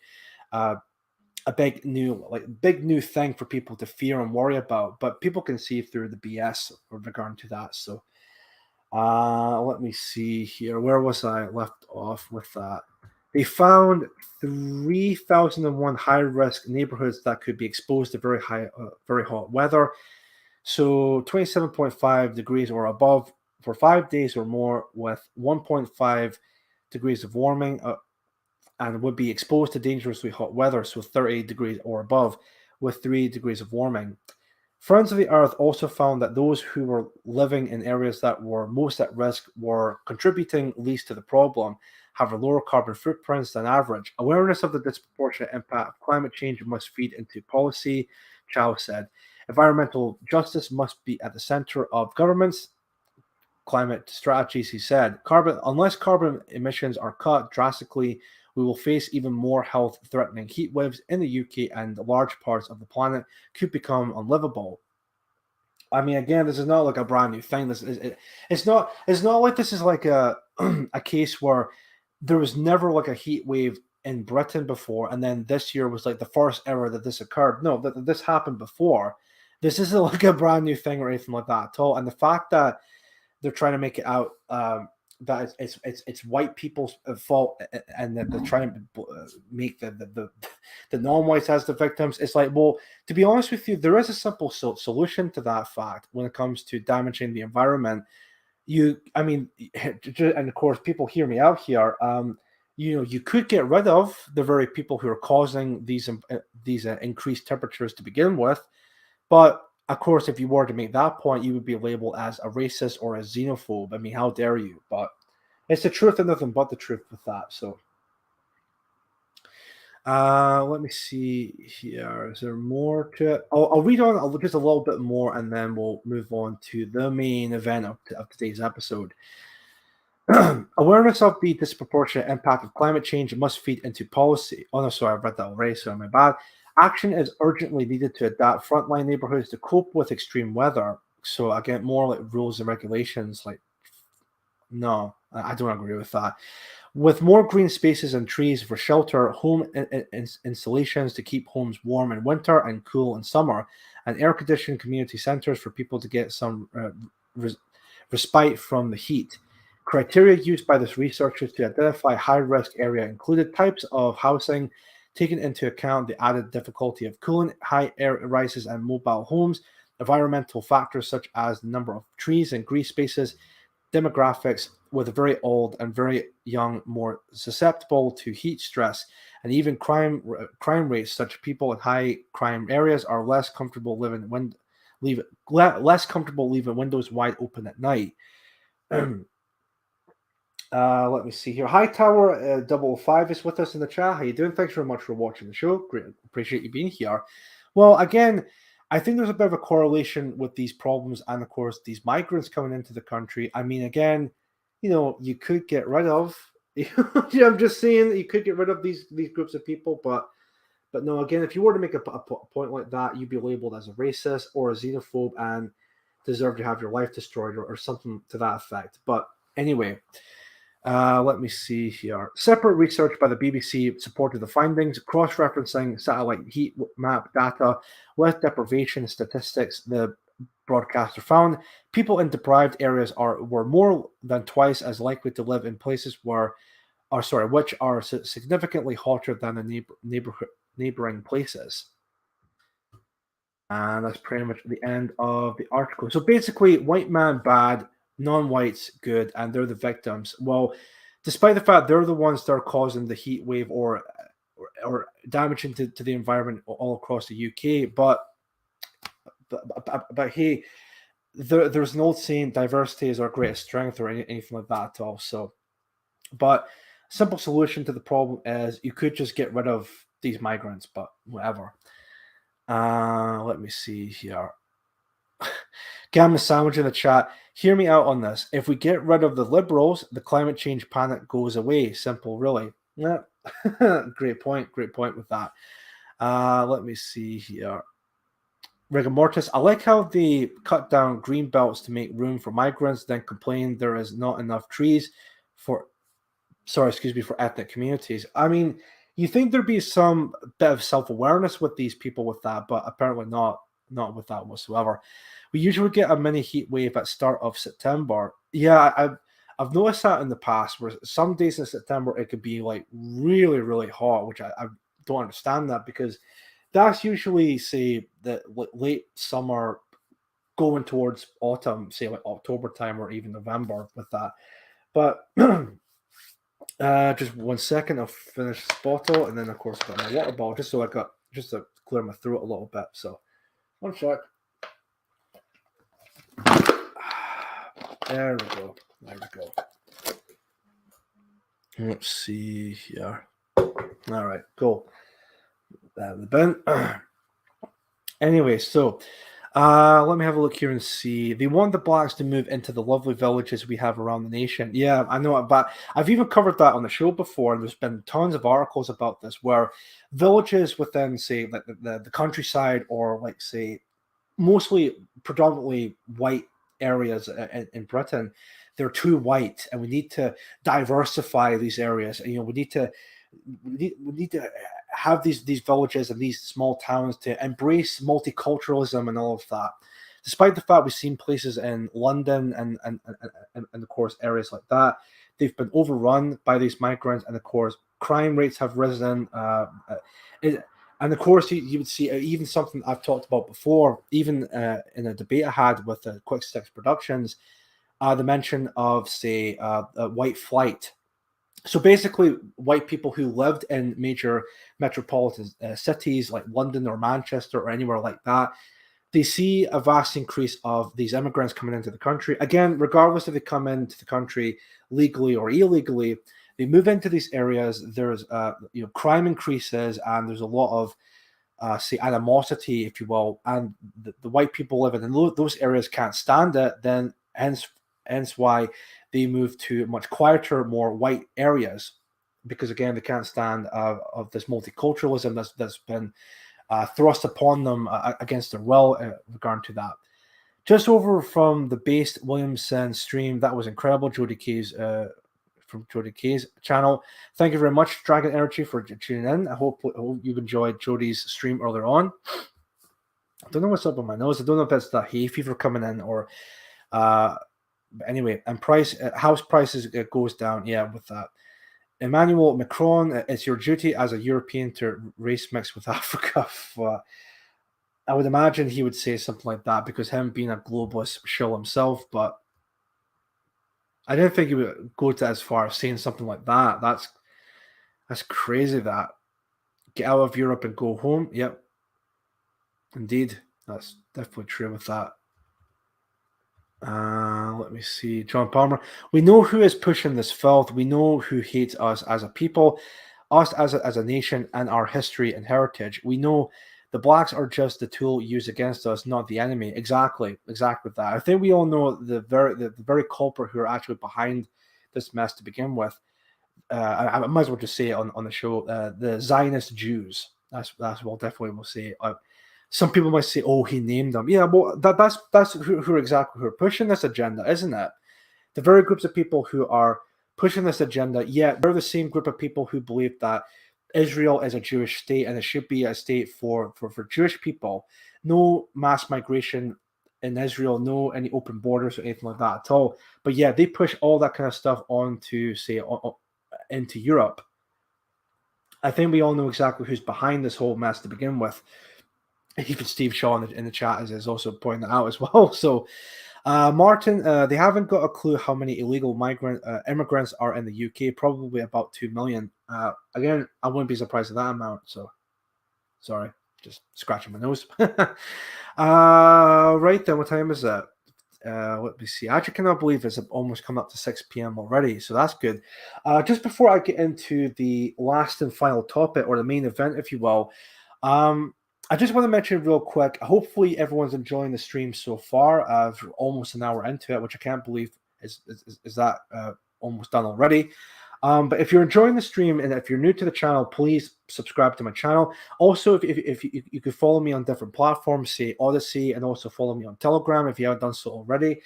new thing for people to fear and worry about. But people can see through the BS with regard to that. So let me see here. Where was I left off with that? They found 3,001 high-risk neighborhoods that could be exposed to very hot weather. So 27.5 degrees or above for 5 days or more, with 1.5 degrees of warming, and would be exposed to dangerously hot weather, so 30 degrees or above, with 3 degrees of warming. Friends of the Earth also found that those who were living in areas that were most at risk were contributing least to the problem, have lower carbon footprints than average. Awareness of the disproportionate impact of climate change must feed into policy, Chow said. Environmental justice must be at the center of governments' climate strategies, he said. Unless carbon emissions are cut drastically, we will face even more health-threatening heat waves in the UK, and large parts of the planet could become unlivable. I mean, again, this is not like a brand new thing. It's not like this is like a a case where there was never like a heat wave in Britain before, and then this year was like the first ever that this occurred. No, this happened before. This isn't like a brand new thing or anything like that at all. And the fact that they're trying to make it out that it's white people's fault, and that they're trying to make the non-whites as the victims, it's like, well, to be honest with you, there is a simple solution to that fact when it comes to damaging the environment. And of course, people hear me out here. you could get rid of the very people who are causing these increased temperatures to begin with. But of course, if you were to make that point, you would be labeled as a racist or a xenophobe. I mean, how dare you? But it's the truth and nothing but the truth with that. So, let me see here. Is there more to it? I'll read on just a little bit more, and then we'll move on to the main event of today's episode. Awareness of the disproportionate impact of climate change must feed into policy. Oh, no, sorry, I've read that already, so my bad. Action is urgently needed to adapt frontline neighborhoods to cope with extreme weather. So, again, more like rules and regulations. Like, no, I don't agree with that. With more green spaces and trees for shelter, home installations to keep homes warm in winter and cool in summer, and air-conditioned community centers for people to get some respite from the heat. Criteria used by this researchers to identify high-risk area included types of housing, taking into account the added difficulty of cooling, high air rises and mobile homes, environmental factors such as the number of trees and green spaces, demographics with very old and very young more susceptible to heat stress, and even crime rates. Such people in high crime areas are less comfortable leaving windows wide open at night. Let me see here. Hi Tower 005 is with us in the chat. How you doing? Thanks very much for watching the show. Great, appreciate you being here. Well, again, I think there's a bit of a correlation with these problems and, of course, these migrants coming into the country. I mean, again, you could get rid of. I'm just saying that you could get rid of these groups of people, but no. Again, if you were to make a point like that, you'd be labeled as a racist or a xenophobe and deserve to have your life destroyed or something to that effect. But anyway. Let me see here. Separate research by the BBC supported the findings, cross-referencing satellite heat map data with deprivation statistics. The broadcaster found people in deprived areas were more than twice as likely to live in places which are significantly hotter than the neighboring places. And that's pretty much the end of the article. So basically, white man bad, non-whites good, and they're the victims. Well, despite the fact they're the ones that are causing the heat wave or damaging to the environment all across the UK, but hey, there's an old saying, diversity is our greatest strength, or anything like that at all. So, but simple solution to the problem is you could just get rid of these migrants, but whatever. Let me see here. Gamma Sandwich in the chat. Hear me out on this. If we get rid of the liberals, the climate change panic goes away. Simple, really. Yeah. Great point. Great point with that. Let me see here. Rigor mortis. I like how they cut down green belts to make room for migrants, then complain there is not enough trees for ethnic communities. I mean, you think there'd be some bit of self-awareness with these people with that, but apparently not with that whatsoever. We usually get a mini heat wave at start of September. Yeah, I've noticed that in the past, where some days in September it could be like really, really hot, which I don't understand that, because that's usually, say, the late summer going towards autumn, say like October time or even November with that. But just 1 second, I'll finish this bottle, and then of course I've got my water bottle just to clear my throat a little bit. So 1 sec. There we go. Let's see here. All right, cool. The bin. Anyway, so let me have a look here and see. They want the blacks to move into the lovely villages we have around the nation. Yeah, I know, but I've even covered that on the show before, and there's been tons of articles about this, where villages within, say, like the countryside, or like, say, mostly predominantly white areas in Britain, they're too white, and we need to diversify these areas. And, we need to have these villages and these small towns to embrace multiculturalism and all of that. Despite the fact we've seen places in London and of course areas like that, they've been overrun by these migrants, and of course crime rates have risen. And of course, you would see even something I've talked about before, even in a debate I had with Quick Sticks Productions, the mention of, say, white flight. So basically, white people who lived in major metropolitan cities like London or Manchester or anywhere like that, they see a vast increase of these immigrants coming into the country. Again, regardless if they come into the country legally or illegally, they move into these areas. There's crime increases, and there's a lot of say animosity, if you will, and the white people living in those areas can't stand it. Then hence why they move to much quieter, more white areas, because again they can't stand of this multiculturalism that's been thrust upon them against their will regarding to that. Just over from the Based Williamson stream, that was incredible. Jody K's from Jody K's channel. Thank you very much, Dragon Energy, for tuning in. I hope you've enjoyed Jody's stream earlier on. I don't know what's up with my nose. I don't know if it's that hay fever coming in or but anyway, and house prices it goes down. Yeah, with that. Emmanuel Macron, it's your duty as a European to race mix with Africa. I would imagine he would say something like that because him being a globalist shill himself, but I didn't think he would go to as far as saying something like that. That's crazy. That get out of Europe and go home. Yep, indeed, that's definitely true with that. Let me see. John Palmer. We know who is pushing this filth. We know who hates us as a people, us as a nation, and our history and heritage. We know the blacks are just the tool used against us, not the enemy. Exactly that. I think we all know the very culprit who are actually behind this mess to begin with. I might as well just say it on the show. The Zionist Jews. That's what definitely we'll say. Some people might say, "Oh, he named them." Yeah, well, that's who exactly who are pushing this agenda, isn't it? The very groups of people who are pushing this agenda, yet they're the same group of people who believe that Israel is a Jewish state and it should be a state for Jewish people. No mass migration in Israel, no any open borders or anything like that at all. But yeah, they push all that kind of stuff onto, say, into Europe. I think we all know exactly who's behind this whole mess to begin with. Even Steve Shaw in the chat is also pointing that out as well. So, Martin, they haven't got a clue how many illegal immigrants are in the UK. Probably about 2 million. Again, I wouldn't be surprised at that amount. So, sorry, just scratching my nose. Right then, what time is that? Let me see. I actually cannot believe it's almost come up to 6 p.m. already, so that's good. Just before I get into the last and final topic, or the main event, if you will, I just want to mention real quick, hopefully everyone's enjoying the stream so far. We're almost an hour into it, which I can't believe is that almost done already. But if you're enjoying the stream and if you're new to the channel, please subscribe to my channel. Also, if you could follow me on different platforms, say Odysee, and also follow me on Telegram if you haven't done so already.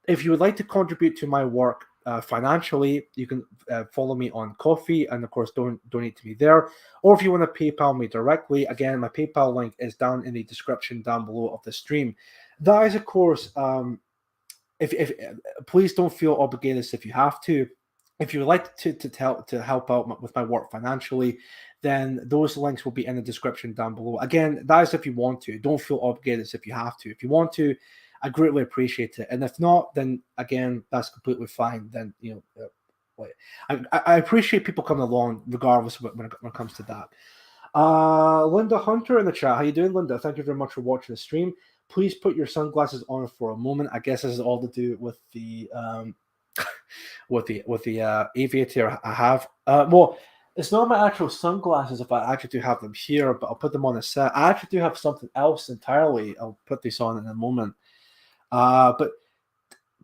If you would like to contribute to my work financially, you can follow me on Ko-fi and of course donate to me there. Or if you want to PayPal me directly, again, my PayPal link is down in the description down below of the stream. That is, of course, if please don't feel obligated if you have to. If you would like to help out with my work financially, then those links will be in the description down below. Again, that is if you want to. Don't feel obligated if you have to. If you want to, I greatly appreciate it. And if not, then again, that's completely fine. Then I appreciate people coming along regardless when it comes to that. Linda Hunter in the chat. How you doing, Linda? Thank you very much for watching the stream. Please put your sunglasses on for a moment. I guess this is all to do with the with the aviator I have. Well, it's not my actual sunglasses if I actually do have them here, but I'll put them on a set. I actually do have something else entirely. I'll put these on in a moment. But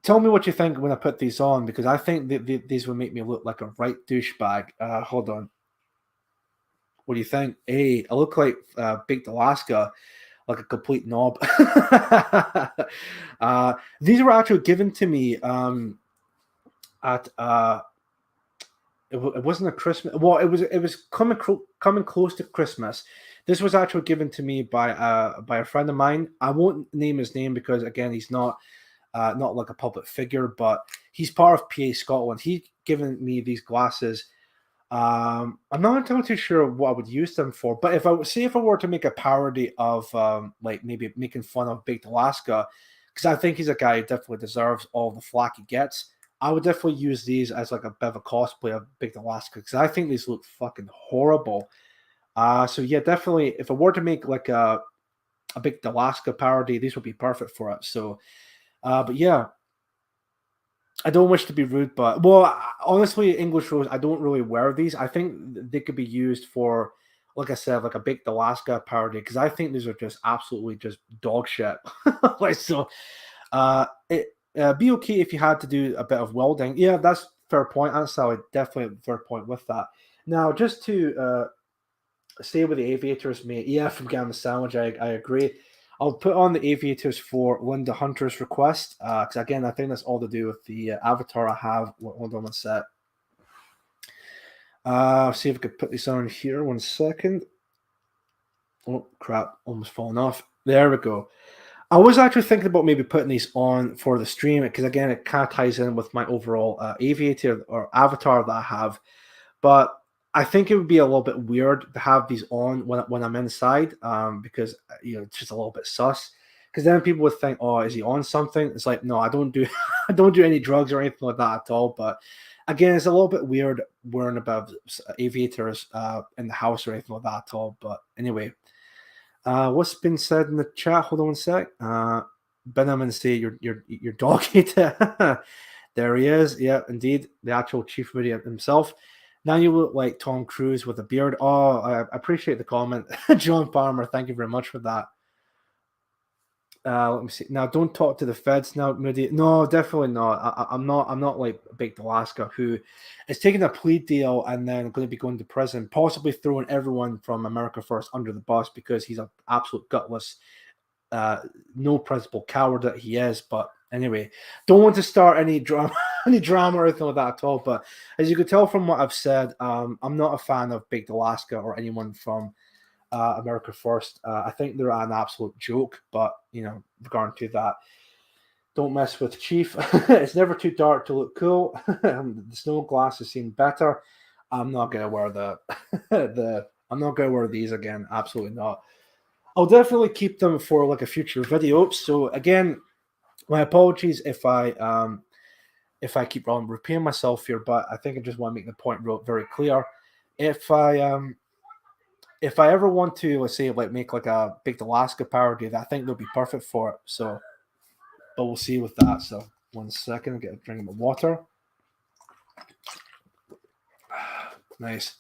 tell me what you think when I put these on, because I think these will make me look like a right douchebag. Hold on. What do you think? Hey, I look like Baked Alaska, like a complete knob. These were actually given to me at it wasn't a Christmas. Well, it was coming close to Christmas. This was actually given to me by a friend of mine. I won't name his name because again, he's not like a public figure, but he's part of PA Scotland. He given me these glasses. I'm not entirely too sure what I would use them for, but if I were to make a parody of like maybe making fun of Baked Alaska, because I think he's a guy who definitely deserves all the flack he gets. I would definitely use these as like a bit of a cosplay of Big Alaska because I think these look fucking horrible. So yeah, definitely if I were to make like a Big Alaska parody, these would be perfect for it. So, but yeah, I don't wish to be rude, but honestly, English Rose, I don't really wear these. I think they could be used for, like I said, like a Big Alaska parody because I think these are just absolutely just dog shit. Like so, it be okay if you had to do a bit of welding. Yeah, that's fair point. That's definitely a fair point with that. Now, just to stay with the aviators, mate. Yeah, from Gamma Sandwich, I agree. I'll put on the aviators for Linda Hunter's request because again, I think that's all to do with the avatar I have. Hold on one sec. See if I could put this on here. 1 second. Oh crap! Almost fallen off. There we go. I was actually thinking about maybe putting these on for the stream because again, it kind of ties in with my overall aviator or avatar that I have. But I think it would be a little bit weird to have these on when I'm inside, because it's just a little bit sus. Because then people would think, "Oh, is he on something?" It's like, no, I don't do, I don't do any drugs or anything like that at all. But again, it's a little bit weird wearing above aviators in the house or anything like that at all. But anyway, what's been said in the chat? Hold on one sec. Benjamin say your dog ate it. There he is. Yeah, indeed, the actual chief media himself. Now you look like Tom Cruise with a beard. Oh, I appreciate the comment. John Farmer, thank you very much for that. Let me see. Now, don't talk to the feds now, Moody. No, definitely not. I'm not like Big Alaska, who is taking a plea deal and then going to be going to prison, possibly throwing everyone from America First under the bus because he's an absolute gutless, no principle coward that he is. But anyway, don't want to start any drama, any drama or anything like that at all. But as you can tell from what I've said, I'm not a fan of Big Alaska or anyone from America First. I think they're an absolute joke. But regarding to that, don't mess with Chief. It's never too dark to look cool. The snow glasses seem better. I'm not gonna wear I'm not gonna wear these again. Absolutely not. I'll definitely keep them for like a future video. So again, my apologies if I keep on repeating myself here, but I think I just want to make the point very clear. If I ever want to, let's say, like make like a Big Alaska parody, I think they'll be perfect for it. So, but we'll see with that. So 1 second, I'll get a drink of my water. Nice.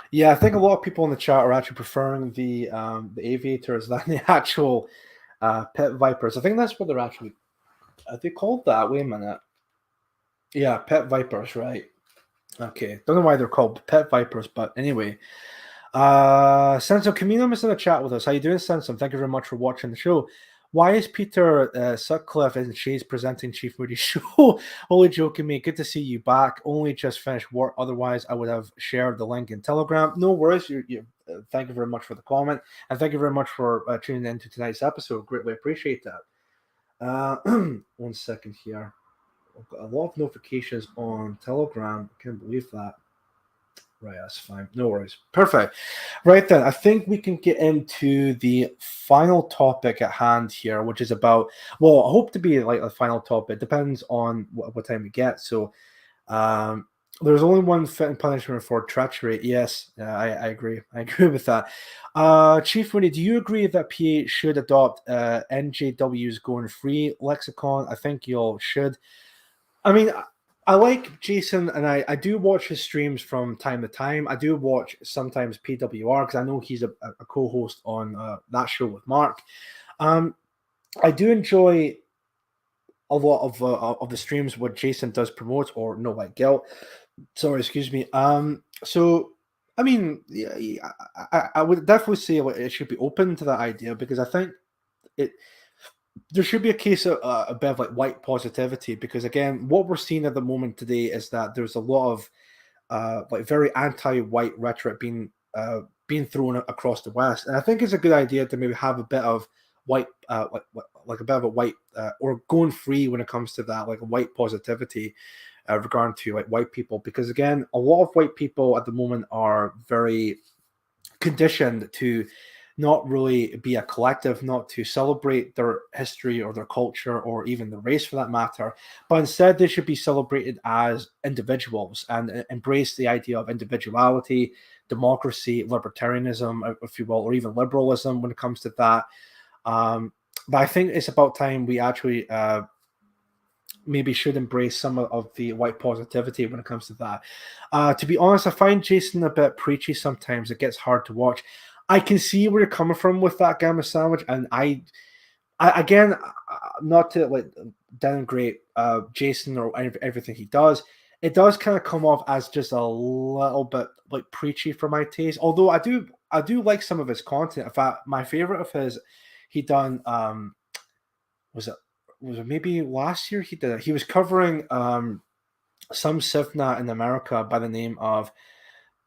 Yeah, I think a lot of people in the chat are actually preferring the aviators than the actual pet vipers. I think that's what they're actually. Are they called that? Wait a minute. Yeah, pet vipers, right? Okay, don't know why they're called pet vipers, but anyway. Sensum Camino is in the chat with us. How you doing, Sensum? Thank you very much for watching the show. Why is Peter Sutcliffe in Shades presenting Chief Moody's show? Only joking, mate. Good to see you back. Only just finished work. Otherwise, I would have shared the link in Telegram. No worries. Thank you very much for the comment. And thank you very much for tuning in to tonight's episode. Greatly appreciate that. 1 second here. I've got a lot of notifications on Telegram. I can't believe that. Right, that's fine. No worries. Perfect. Right then, I think we can get into the final topic at hand here, which is about, well, I hope to be like a final topic. Depends on what time we get. So there's only one fitting punishment for treachery. Yes, I agree. I agree with that. Chief Winnie, do you agree that PA should adopt NJW's going free lexicon? I think you all should. I mean, I like Jason, and I do watch his streams from time to time. I do watch sometimes PWR because I know he's a co-host on that show with Mark. I do enjoy a lot of the streams what Jason does promote, or no, like Guilt. Sorry, excuse me. So I mean, yeah, I would definitely say it should be open to that idea because I think there should be a case of a bit of like white positivity because again, what we're seeing at the moment today is that there's a lot of like very anti-white rhetoric being thrown across the West, and I think it's a good idea to maybe have a bit of white, like a bit of a white or going free when it comes to that, like a white positivity regarding to like white people, because again, a lot of white people at the moment are very conditioned to not really be a collective, not to celebrate their history or their culture or even the race for that matter, but instead they should be celebrated as individuals and embrace the idea of individuality, democracy, libertarianism, if you will, or even liberalism when it comes to that. But I think it's about time we actually maybe should embrace some of the white positivity when it comes to that. To be honest, I find Jason a bit preachy sometimes. It gets hard to watch. I can see where you're coming from with that Gamma Sandwich, and I again, not to like denigrate Jason or everything he does, it does kind of come off as just a little bit like preachy for my taste. Although I do like some of his content. In fact, my favorite of his, he done was it maybe last year he did it. He was covering some Sivna in America by the name of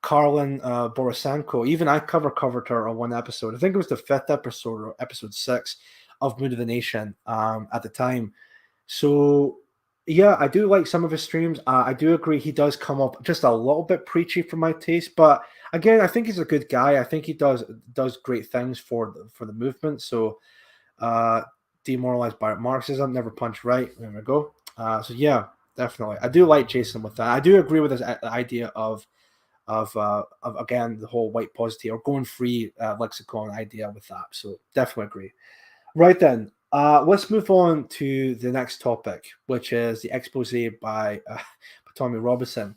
Karlin Borisenko. Even I covered her on one episode. I think it was the 5th episode or episode 6 of Mood of the Nation at the time. So yeah, I do like some of his streams. I do agree he does come up just a little bit preachy for my taste, but again, I think he's a good guy. I think he does great things for the movement. So demoralized by Marxism, never punch right. There we go. So yeah, definitely, I do like Jason with that. I do agree with his idea of again the whole white positivity or going free lexicon idea with that. So definitely agree. Right then, let's move on to the next topic, which is the expose by Tommy Robinson.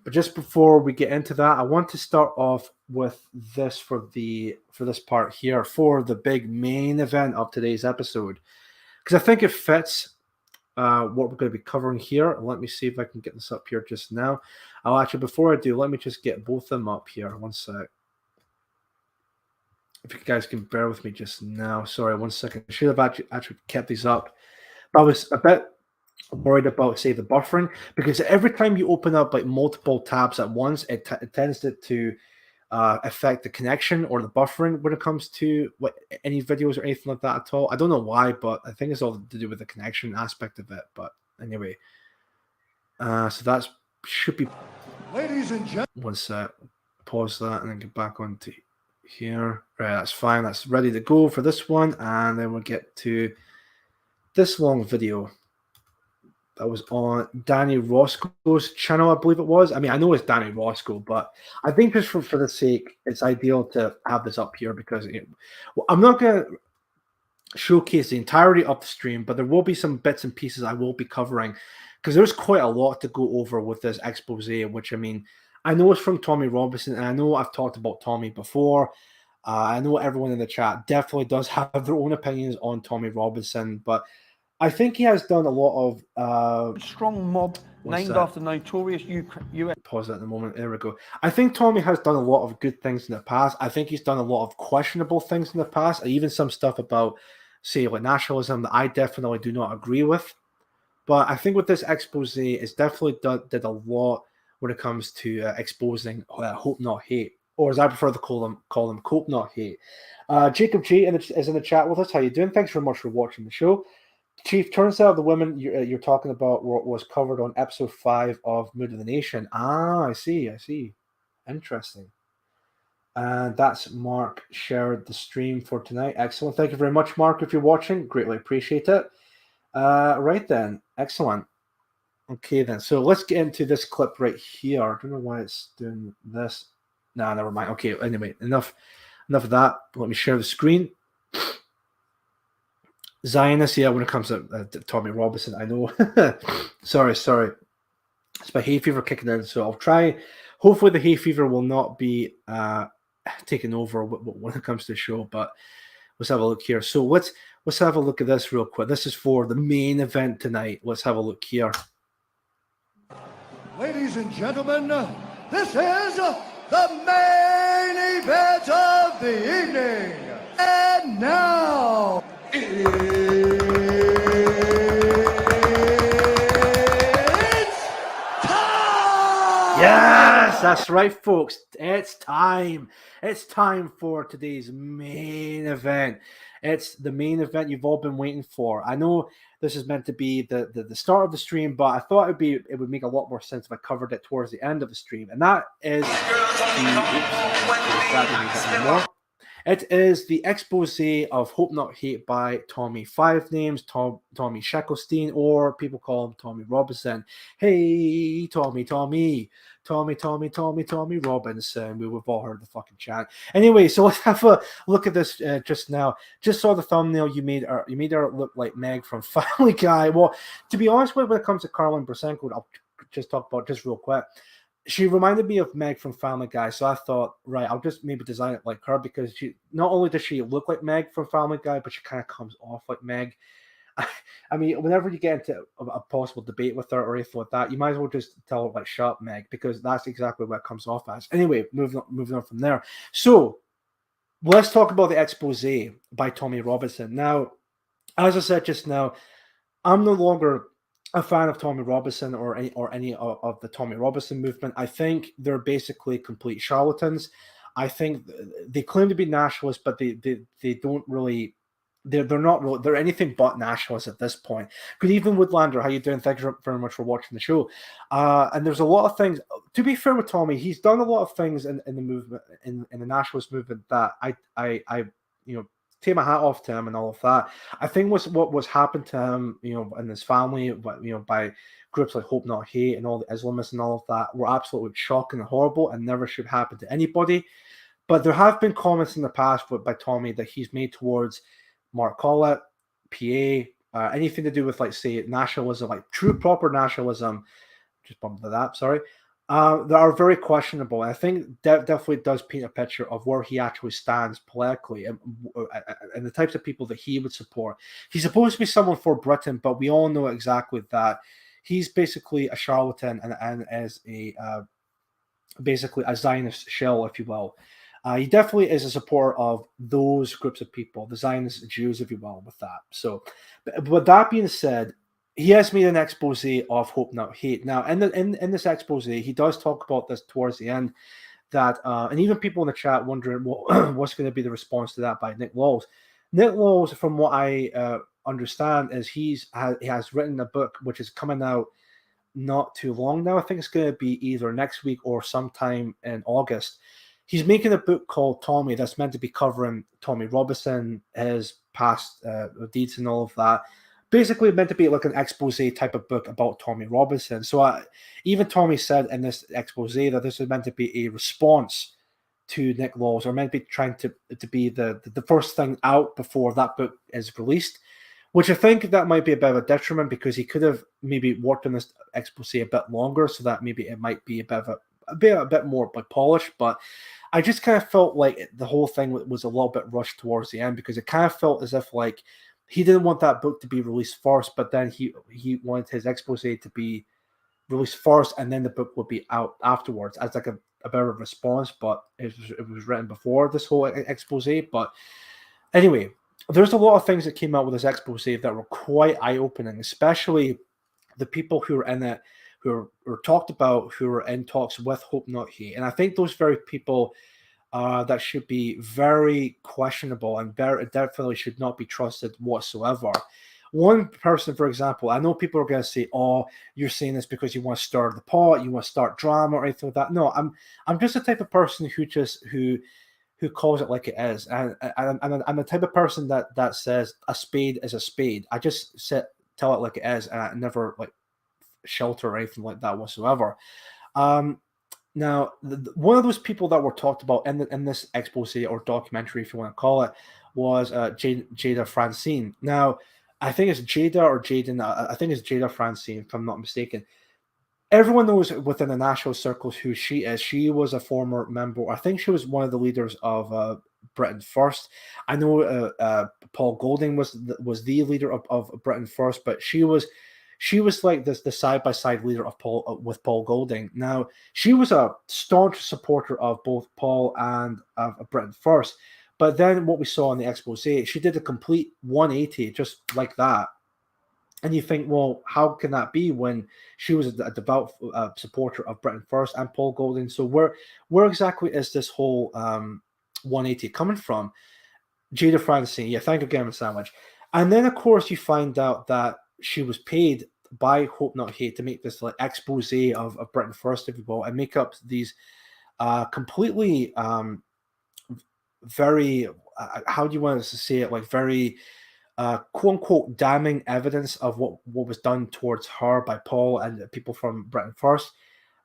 But just before we get into that, I want to start off with this for this part here, for the big main event of today's episode, because I think it fits what we're going to be covering here. Let me see if I can get this up here just now. I'll actually, before I do, let me just get both of them up here. One sec. If you guys can bear with me just now. Sorry, 1 second. I should have actually kept these up. But I was a bit worried about, say, the buffering, because every time you open up like multiple tabs at once, it tends to affect the connection or the buffering when it comes to any videos or anything like that at all. I don't know why, but I think it's all to do with the connection aspect of it. But anyway, so that should be. Ladies and gentlemen. One sec. Pause that and then get back onto here. Right, that's fine. That's ready to go for this one, and then we'll get to this long video that was on Danny Roscoe's channel, I believe it was. I mean, I know it's Danny Roscoe, but I think just for the sake, it's ideal to have this up here because I'm not going to showcase the entirety of the stream, but there will be some bits and pieces I will be covering because there's quite a lot to go over with this expose, which, I mean, I know it's from Tommy Robinson, and I know I've talked about Tommy before. I know everyone in the chat definitely does have their own opinions on Tommy Robinson, but I think he has done a lot of strong mob named after notorious US. Pause that in a moment. There we go. I think Tommy has done a lot of good things in the past. I think he's done a lot of questionable things in the past, even some stuff about, say, like nationalism that I definitely do not agree with. But I think with this expose, it's definitely did a lot when it comes to exposing hope not hate, or as I prefer to call them cope not hate. Jacob G is in the chat with us. How you doing? Thanks very much for watching the show. Chief, turns out the women you're talking about was covered on episode 5 of Mood of the Nation. I see. Interesting. And that's Mark shared the stream for tonight. Excellent. Thank you very much, Mark, if you're watching. Greatly appreciate it. Right then. Excellent. Okay, then. So let's get into this clip right here. I don't know why it's doing this. Nah, never mind. Okay, anyway, enough of that. Let me share the screen. Zionist, yeah, when it comes to Tommy Robinson, I know. sorry. It's my hay fever kicking in, so I'll try. Hopefully the hay fever will not be taking over when it comes to the show, but let's have a look here. So let's have a look at this real quick. This is for the main event tonight. Let's have a look here. Ladies and gentlemen, this is the main event of the evening. And now, it's time! Yes, that's right, folks. It's time. It's time for today's main event. It's the main event you've all been waiting for. I know this is meant to be the start of the stream, but I thought it would make a lot more sense if I covered it towards the end of the stream. And that is It is the expose of Hope Not Hate by Tommy Five Names, Tommy Shackelstein, or people call him Tommy Robinson. Hey, Tommy Robinson. We've all heard the fucking chant. Anyway, so let's have a look at this just now. Just saw the thumbnail. You made her look like Meg from Family Guy. Well, to be honest with, when it comes to Carlin Brasenko, I'll just talk about just real quick. She reminded me of Meg from Family Guy, so I thought, right, I'll just maybe design it like her, because she not only does she look like Meg from Family Guy, but she kind of comes off like Meg. I mean, whenever you get into a possible debate with her or anything like that, you might as well just tell her, like, shut up, Meg, because that's exactly what it comes off as. Anyway, moving on from there. So let's talk about the expose by Tommy Robinson. Now, as I said just now, I'm no longer a fan of Tommy Robinson or any of the Tommy Robinson movement. I think they're basically complete charlatans. I think they claim to be nationalists, but they don't really. They're not really, they're anything but nationalists at this point. Good evening, Woodlander. How you doing? Thank you very much for watching the show. And there's a lot of things. To be fair with Tommy, he's done a lot of things in the movement, in the nationalist movement, that I take my hat off to him and all of that. I think what was happened to him, and his family, by groups like Hope Not Hate and all the Islamists and all of that, were absolutely shocking and horrible and never should happen to anybody. But there have been comments in the past by Tommy that he's made towards Mark Collett, PA, anything to do with, like, say, nationalism, like true proper nationalism. Just bumped to that, sorry. That are very questionable. I think that definitely does paint a picture of where he actually stands politically and the types of people that he would support. He's supposed to be someone for Britain, but we all know exactly that he's basically a charlatan and as basically a Zionist shell, if you will. He definitely is a supporter of those groups of people, the Zionist Jews, if you will, with that. So, but with that being said, he has made an expose of Hope Not Hate. Now, in this expose, he does talk about this towards the end, that and even people in the chat wondering what's going to be the response to that by Nick Laws. Nick Laws, from what I understand, is he has written a book which is coming out not too long now. I think it's going to be either next week or sometime in August. He's making a book called Tommy that's meant to be covering Tommy Robinson, his past deeds and all of that. Basically meant to be like an expose type of book about Tommy Robinson. So even Tommy said in this expose that this is meant to be a response to Nick Laws, or meant to be trying to be the first thing out before that book is released, which I think that might be a bit of a detriment, because he could have maybe worked on this expose a bit longer, so that maybe it might be a bit more like polished. But I just kind of felt like the whole thing was a little bit rushed towards the end, because it kind of felt as if, like, he didn't want that book to be released first, but then he wanted his expose to be released first, and then the book would be out afterwards as like a bit of a response. But it was written before this whole expose. But anyway, there's a lot of things that came out with this expose that were quite eye-opening, especially the people who are in it, who are talked about, who are in talks with Hope Not Hate. And I think those very people that should be very questionable and definitely should not be trusted whatsoever. One person, for example, I know people are going to say, "Oh, you're saying this because you want to stir the pot, you want to start drama or anything like that." No, I'm just the type of person who calls it like it is, and I'm the type of person that says a spade is a spade. I just tell it like it is, and I never like shelter or anything like that whatsoever. Now, one of those people that were talked about in this expose or documentary, if you want to call it, was Jada Francine. Now, I think it's Jada or Jaden. I think it's Jada Francine, if I'm not mistaken. Everyone knows within the national circles who she is. She was a former member. I think she was one of the leaders of Britain First. I know Paul Golding was the leader of Britain First, but she was like the side-by-side leader of with Paul Golding. Now, she was a staunch supporter of both Paul and of Britain First. But then what we saw in the expose, she did a complete 180 just like that. And you think, well, how can that be when she was a devout supporter of Britain First and Paul Golding? So where exactly is this whole 180 coming from? Jada Francine, yeah, thank you again, Sandwich. And then, of course, you find out that she was paid by Hope Not Hate to make this like expose of Britain First, if you will, and make up these completely very how do you want us to say it, like very quote unquote damning evidence of what was done towards her by Paul and the people from Britain First.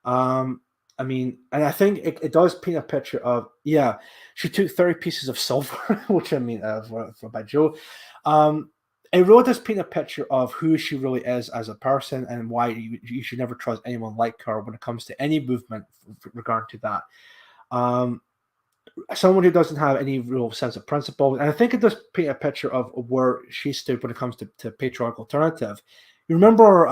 I mean, and I think it does paint a picture of, yeah, she took 30 pieces of silver, which I mean, by Joe. It really does paint a picture of who she really is as a person and why you should never trust anyone like her when it comes to any movement regarding to that. Someone who doesn't have any real sense of principle. And I think it does paint a picture of where she stood when it comes to patriarchal alternative. You remember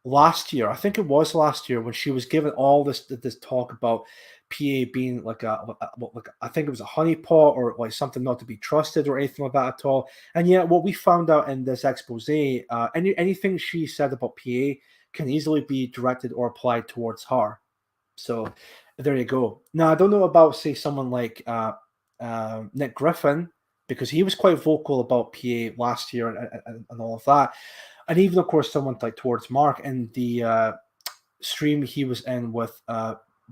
last year, I think it was last year, when she was given all this talk about PA being like I think it was a honeypot or like something not to be trusted or anything like that at all. And yet what we found out in this expose, anything she said about PA can easily be directed or applied towards her. So there you go. Now, I don't know about, say, someone like Nick Griffin, because he was quite vocal about PA last year and all of that. And even, of course, someone like towards Mark in the stream he was in with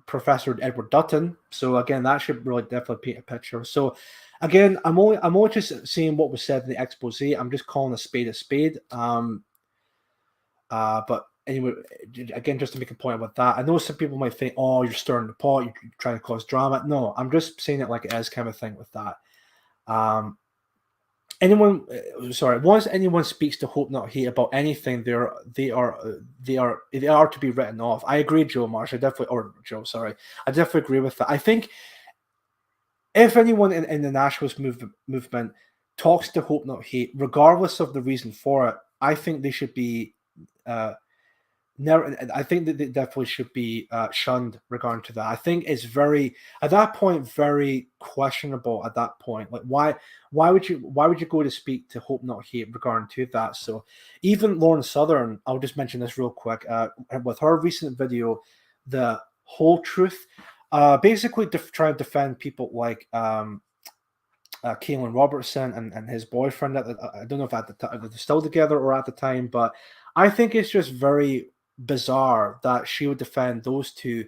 Professor Edward Dutton. So again, that should really definitely paint a picture. So again, I'm only just saying what was said in the expose. I'm just calling a spade a spade. But anyway, again, just to make a point about that, I know some people might think, oh, you're stirring the pot, you're trying to cause drama. No, I'm just saying it like it is, kind of thing with that. Once anyone speaks to Hope Not Hate about anything, they are to be written off. I agree, Joe Marsh. I definitely agree with that. I think if anyone in the nationalist movement talks to Hope Not Hate, regardless of the reason for it, I think they should be I think that they definitely should be shunned regarding to that. I think it's very questionable at that point. Like why would you go to speak to Hope Not Hate regarding to that? So even Lauren Southern, I'll just mention this real quick, with her recent video, The Whole Truth, basically trying to defend people like Kaylin Robertson and his boyfriend. I don't know if at the time they're still together or at the time, but I think it's just very bizarre that she would defend those two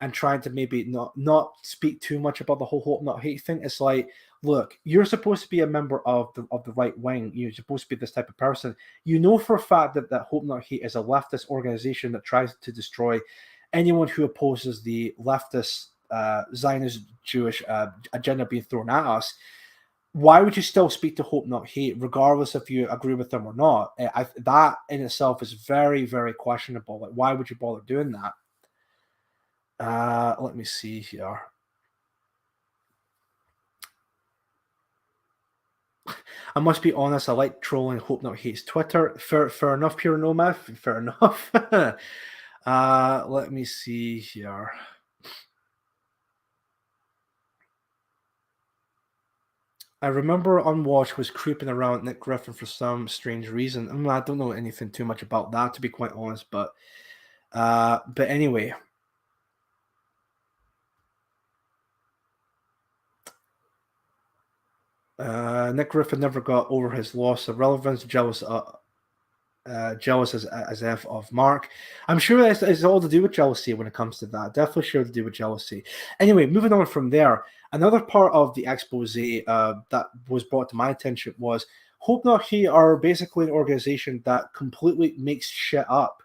and trying to maybe not speak too much about the whole Hope Not Hate thing. It's like, look, you're supposed to be a member of the right wing. You're supposed to be this type of person. You know for a fact that Hope Not Hate is a leftist organization that tries to destroy anyone who opposes the leftist Zionist Jewish agenda being thrown at us. Why would you still speak to Hope Not Hate, regardless if you agree with them or not? That in itself is very, very questionable. Like, why would you bother doing that? Let me see here. I must be honest, I like trolling Hope Not Hate's Twitter. Fair enough, Pure Nomad. Fair enough. Let me see here. I remember Unwatched was creeping around Nick Griffin for some strange reason. I mean, I don't know anything too much about that, to be quite honest, but anyway. Nick Griffin never got over his loss of relevance, jealous as F of Mark. I'm sure it's all to do with jealousy when it comes to that. Definitely sure to do with jealousy. Anyway, moving on from there, another part of the expose that was brought to my attention was Hope Not Hate are basically an organization that completely makes shit up.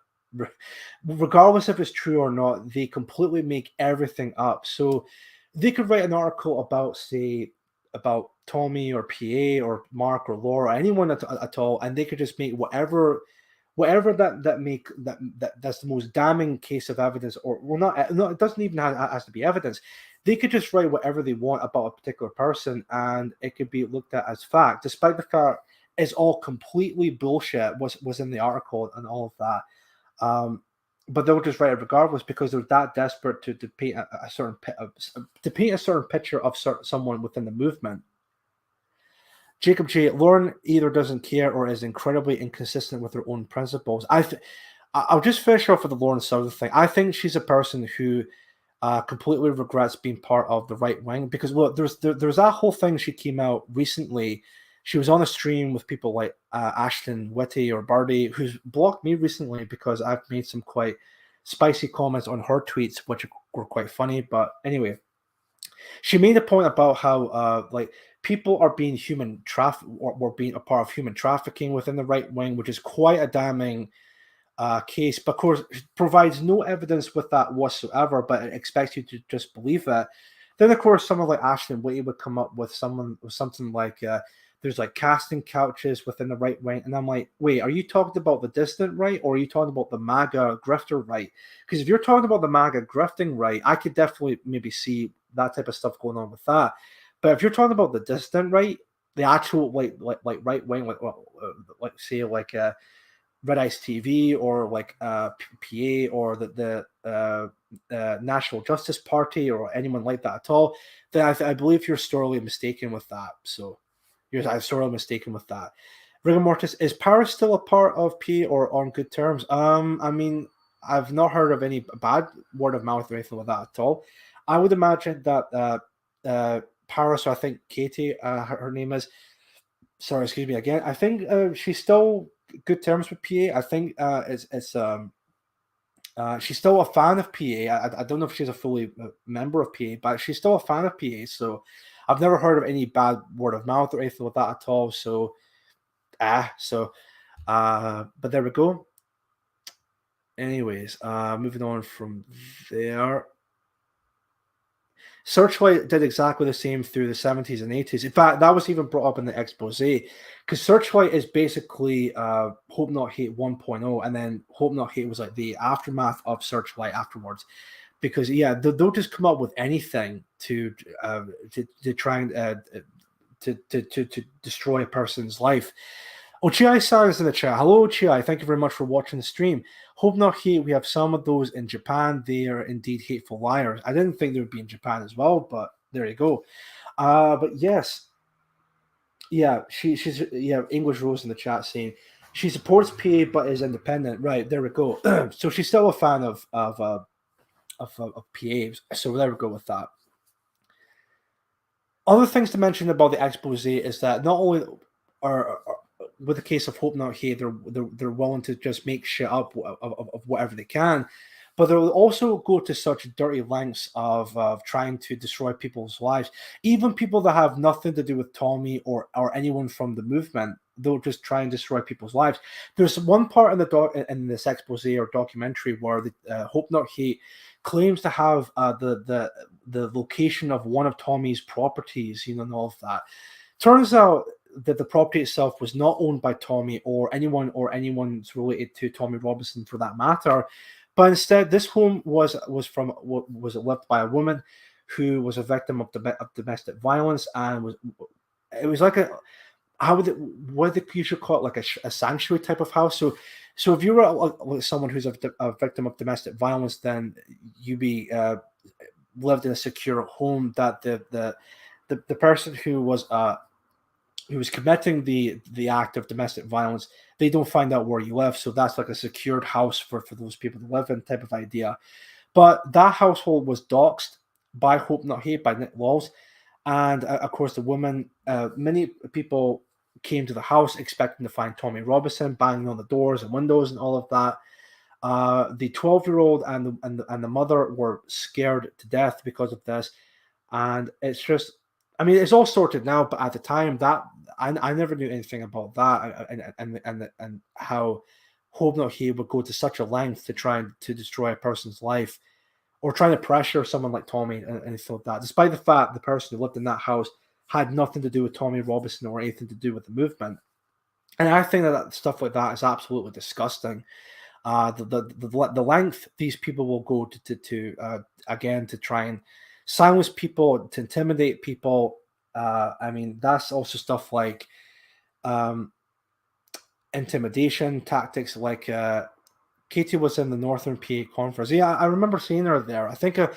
Regardless if it's true or not, they completely make everything up. So they could write an article about, say, about Tommy or PA or Mark or Laura, or anyone at all, and they could just make whatever that's the most damning case of evidence, or well, not it doesn't even has to be evidence. They could just write whatever they want about a particular person, and it could be looked at as fact, despite the fact it's all completely bullshit. Was in the article and all of that. But they'll just write it regardless because they're that desperate to paint a certain picture of someone within the movement. Jacob J. Lauren either doesn't care or is incredibly inconsistent with her own principles. I'll just finish off with the Lauren Southern thing. I think she's a person who completely regrets being part of the right wing because, well, there's that whole thing she came out recently. She was on a stream with people like Ashton Whitty or Birdie, who's blocked me recently because I've made some quite spicy comments on her tweets, which were quite funny. But anyway, she made a point about how like people are being human or being a part of human trafficking within the right wing, which is quite a damning case. But of course, it provides no evidence with that whatsoever, but it expects you to just believe that. Then, of course, someone like Ashton Whitty would come up with something like there's like casting couches within the right wing, and I'm like, wait, are you talking about the distant right, or are you talking about the MAGA grifter right? Because if you're talking about the MAGA grifting right, I could definitely maybe see that type of stuff going on with that. But if you're talking about the distant right, the actual like right wing, like say like Red Ice TV or like PA or the National Justice Party or anyone like that at all, then I believe you're sorely mistaken with that. So I'm sorely mistaken with that. Rigor Mortis, is Paris still a part of PA or on good terms? I mean, I've not heard of any bad word of mouth or anything like that at all. I would imagine that Paris, or I think Katie, her name is. Sorry, excuse me again. I think she's still good terms with PA. I think she's still a fan of PA. I don't know if she's a fully member of PA, but she's still a fan of PA. So I've never heard of any bad word of mouth or anything like that at all. So but there we go. Anyways, moving on from there. Searchlight did exactly the same through the 70s and 80s. In fact, that was even brought up in the Exposé, because Searchlight is basically Hope Not Hate 1.0, and then Hope Not Hate was like the aftermath of Searchlight afterwards. Because they'll just come up with anything to try and to destroy a person's life. Ochiai-san is in the chat. Hello, Ochiai. Thank you very much for watching the stream. Hope Not Hate. We have some of those in Japan. They are indeed hateful liars. I didn't think they would be in Japan as well, but there you go. But yes. Yeah, she's English Rose in the chat saying she supports PA but is independent. Right, there we go. So she's still a fan of PA. So there we go with that. Other things to mention about the expose is that not only are with the case of Hope Not Hate, they're willing to just make shit up of whatever they can, but they'll also go to such dirty lengths of trying to destroy people's lives, even people that have nothing to do with Tommy or anyone from the movement. They'll just try and destroy people's lives. There's one part in this expose or documentary where the Hope Not Hate claims to have the location of one of Tommy's properties, and all of that. Turns out that the property itself was not owned by Tommy or anyone's related to Tommy Robinson for that matter, but instead this home was lived by a woman who was a victim of domestic violence, and it was like what they usually call it, like a sanctuary type of house. So if you were someone who's a victim of domestic violence, then you be lived in a secure home that the person who was committing the act of domestic violence, they don't find out where you live. So that's like a secured house for those people to live in type of idea. But that household was doxxed by Hope Not Hate, by Nick Laws. And of course, the woman, many people came to the house expecting to find Tommy Robinson, banging on the doors and windows and all of that. The 12-year-old and the mother were scared to death because of this. And it's just, I mean, it's all sorted now, but at the time that I never knew anything about that and how Hope Not Hate would go to such a length to try to destroy a person's life, or trying to pressure someone like Tommy and anything like that, despite the fact the person who lived in that house had nothing to do with Tommy Robinson or anything to do with the movement. And I think that stuff like that is absolutely disgusting. The length these people will go to again to try and silence people, to intimidate people. I mean, that's also stuff like intimidation tactics, like Katie was in the Northern PA conference. Yeah, I remember seeing her there. I think I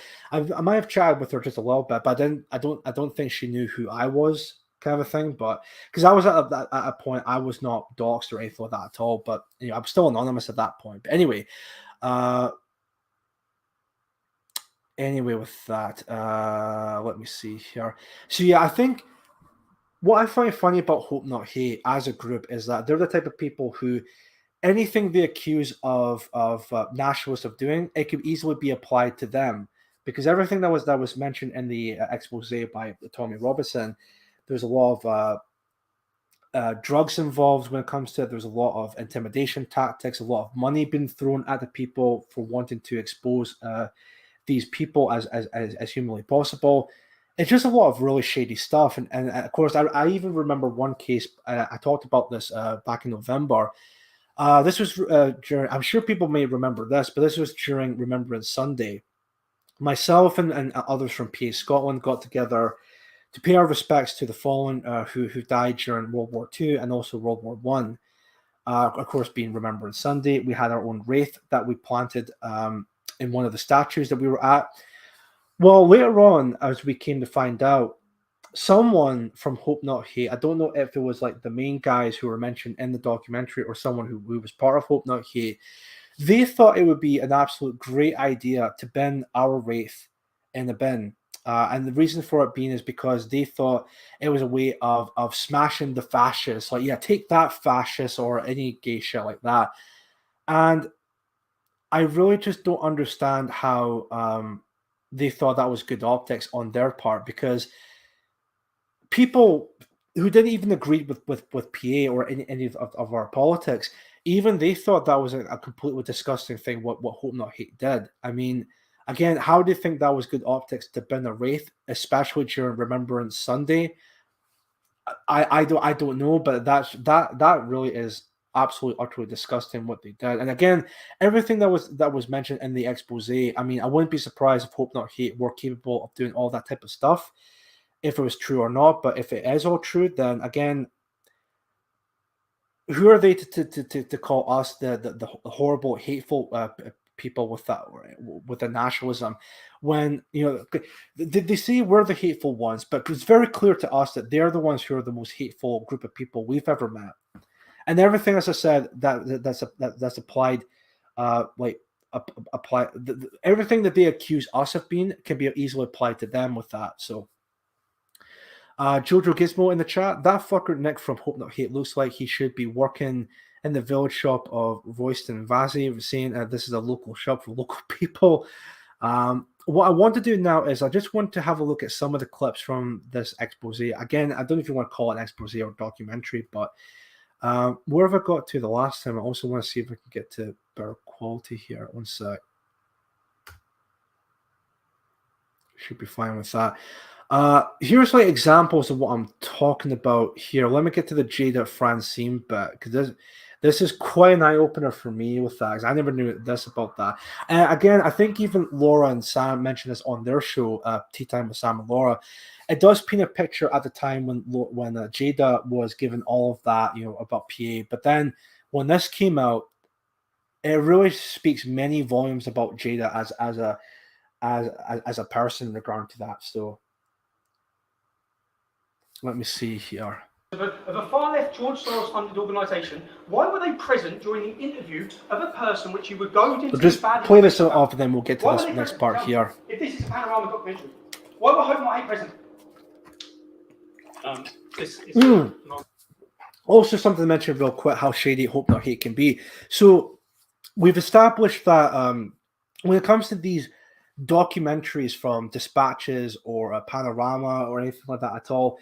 might have chatted with her just a little bit, but I don't think she knew who I was, kind of a thing. But because I was at a point, I was not doxxed or anything like that at all. But I'm still anonymous at that point. But anyway, with that, let me see here. So yeah, I think what I find funny about Hope Not Hate as a group is that they're the type of people who anything they accuse of nationalists of doing, it could easily be applied to them, because everything that was mentioned in the expose by Tommy Robinson, there's a lot of drugs involved when it comes to it. There's a lot of intimidation tactics, a lot of money being thrown at the people for wanting to expose these people as humanly possible. It's just a lot of really shady stuff. And of course, I even remember one case, I talked about this back in November. This was during, I'm sure people may remember this, but this was during Remembrance Sunday. Myself and others from PA Scotland got together to pay our respects to the fallen who died during World War II and also World War One. Of course, being Remembrance Sunday, we had our own wraith that we planted in one of the statues that we were at. Well, later on, as we came to find out, someone from Hope Not Hate, I don't know if it was like the main guys who were mentioned in the documentary or someone who was part of Hope Not Hate, they thought it would be an absolute great idea to bin our wraith in a bin. And the reason for it being is because they thought it was a way of smashing the fascists. Like, yeah, take that, fascist, or any gay shit like that. And I really just don't understand how they thought that was good optics on their part, because people who didn't even agree with PA or any of our politics, even they thought that was a completely disgusting thing, what Hope Not Hate did. I mean, again, how do you think that was good optics to bin a wraith, especially during Remembrance Sunday? I don't know, but that really is absolutely utterly disgusting what they did. And again, everything that was mentioned in the expose, I mean, I wouldn't be surprised if Hope Not Hate were capable of doing all that type of stuff, if it was true or not. But if it is all true, then again, who are they to call us the horrible, hateful people with the nationalism, when, you know, they say we're the hateful ones, but it's very clear to us that they're the ones who are the most hateful group of people we've ever met. And everything, as I said, that's applied, everything that they accuse us of being can be easily applied to them with that. So, Jojo Gizmo in the chat, that fucker Nick from Hope Not Hate looks like he should be working in the village shop of Royston Vazzy, saying this is a local shop for local people. What I want to do now is I just want to have a look at some of the clips from this expose. Again, I don't know if you want to call it an expose or documentary, but where have I got to the last time? I also want to see if I can get to better quality here. One sec. Should be fine with that. Here's like examples of what I'm talking about here. Let me get to the Jada Francine bit, because this is quite an eye-opener for me with that, because I never knew this about that. And again, I think even Laura and Sam mentioned this on their show, Tea Time with Sam and Laura. It does paint a picture at the time when Jada was given all of that, you know, about PA. But then when this came out, it really speaks many volumes about Jada as a person in regard to that. So let me see here. Of a far-left George Soros-funded organisation, why were they present during the interview of a person which you were going into? We'll just play this off, and then we'll get to this next part here. If this is a panorama documentary, why were Hope Not Hate present? Also, something to mention real quick, how shady Hope Not Hate can be. So we've established that when it comes to these documentaries from Dispatches or a Panorama or anything like that at all,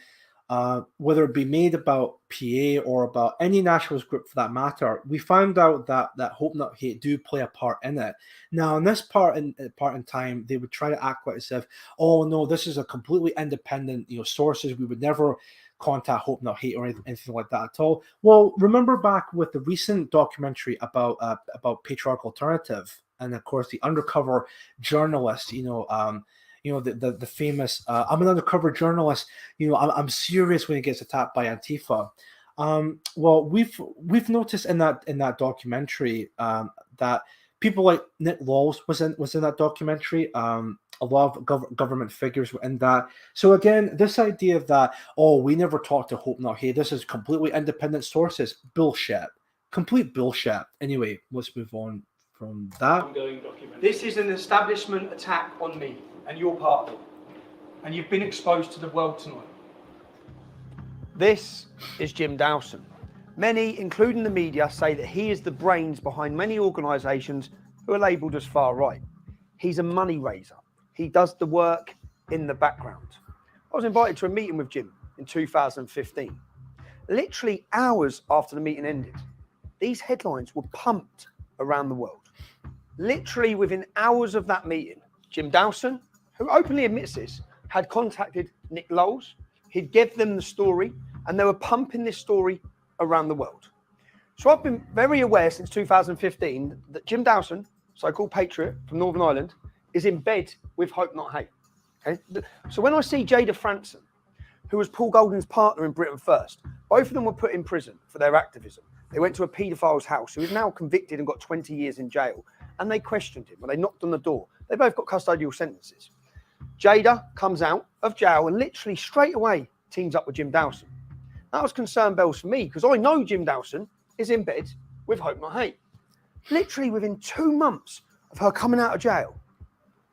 whether it be made about PA or about any nationalist group for that matter, we found out that Hope Not Hate do play a part in it. Now, in this part in time, they would try to act like as if, oh no, this is a completely independent, you know, sources. We would never contact Hope Not Hate or anything like that at all. Well, remember back with the recent documentary about Patriarchal Alternative, and of course the undercover journalist, the famous I'm an undercover journalist, I'm serious when he gets attacked by Antifa. Well, we've noticed in that documentary that people like Nick Lawls was in that documentary. A lot of government figures were in that. So again, this idea that, oh, we never talked to Hope Not Hate, this is completely independent sources, bullshit, complete bullshit. Anyway, let's move on from that. This is an establishment attack on me, and you're part of it. And you've been exposed to the world tonight. This is Jim Dawson. Many, including the media, say that he is the brains behind many organisations who are labelled as far right. He's a money raiser. he does the work in the background. I was invited to a meeting with Jim in 2015. Literally hours after the meeting ended, these headlines were pumped around the world. Literally within hours of that meeting, Jim Dawson, who openly admits this, had contacted Nick Lowles. He'd give them the story, and they were pumping this story around the world. So I've been very aware since 2015 that Jim Dawson, so-called patriot from Northern Ireland, is in bed with Hope Not Hate. Okay? So when I see Jada Franson, who was Paul Golding's partner in Britain First, both of them were put in prison for their activism. They went to a paedophile's house who is now convicted and got 20 years in jail. And they questioned him when they knocked on the door. They both got custodial sentences. Jada comes out of jail and literally straight away teams up with Jim Dawson. That was concern bells for me because I know Jim Dawson is in bed with Hope Not Hate. Literally within 2 months of her coming out of jail,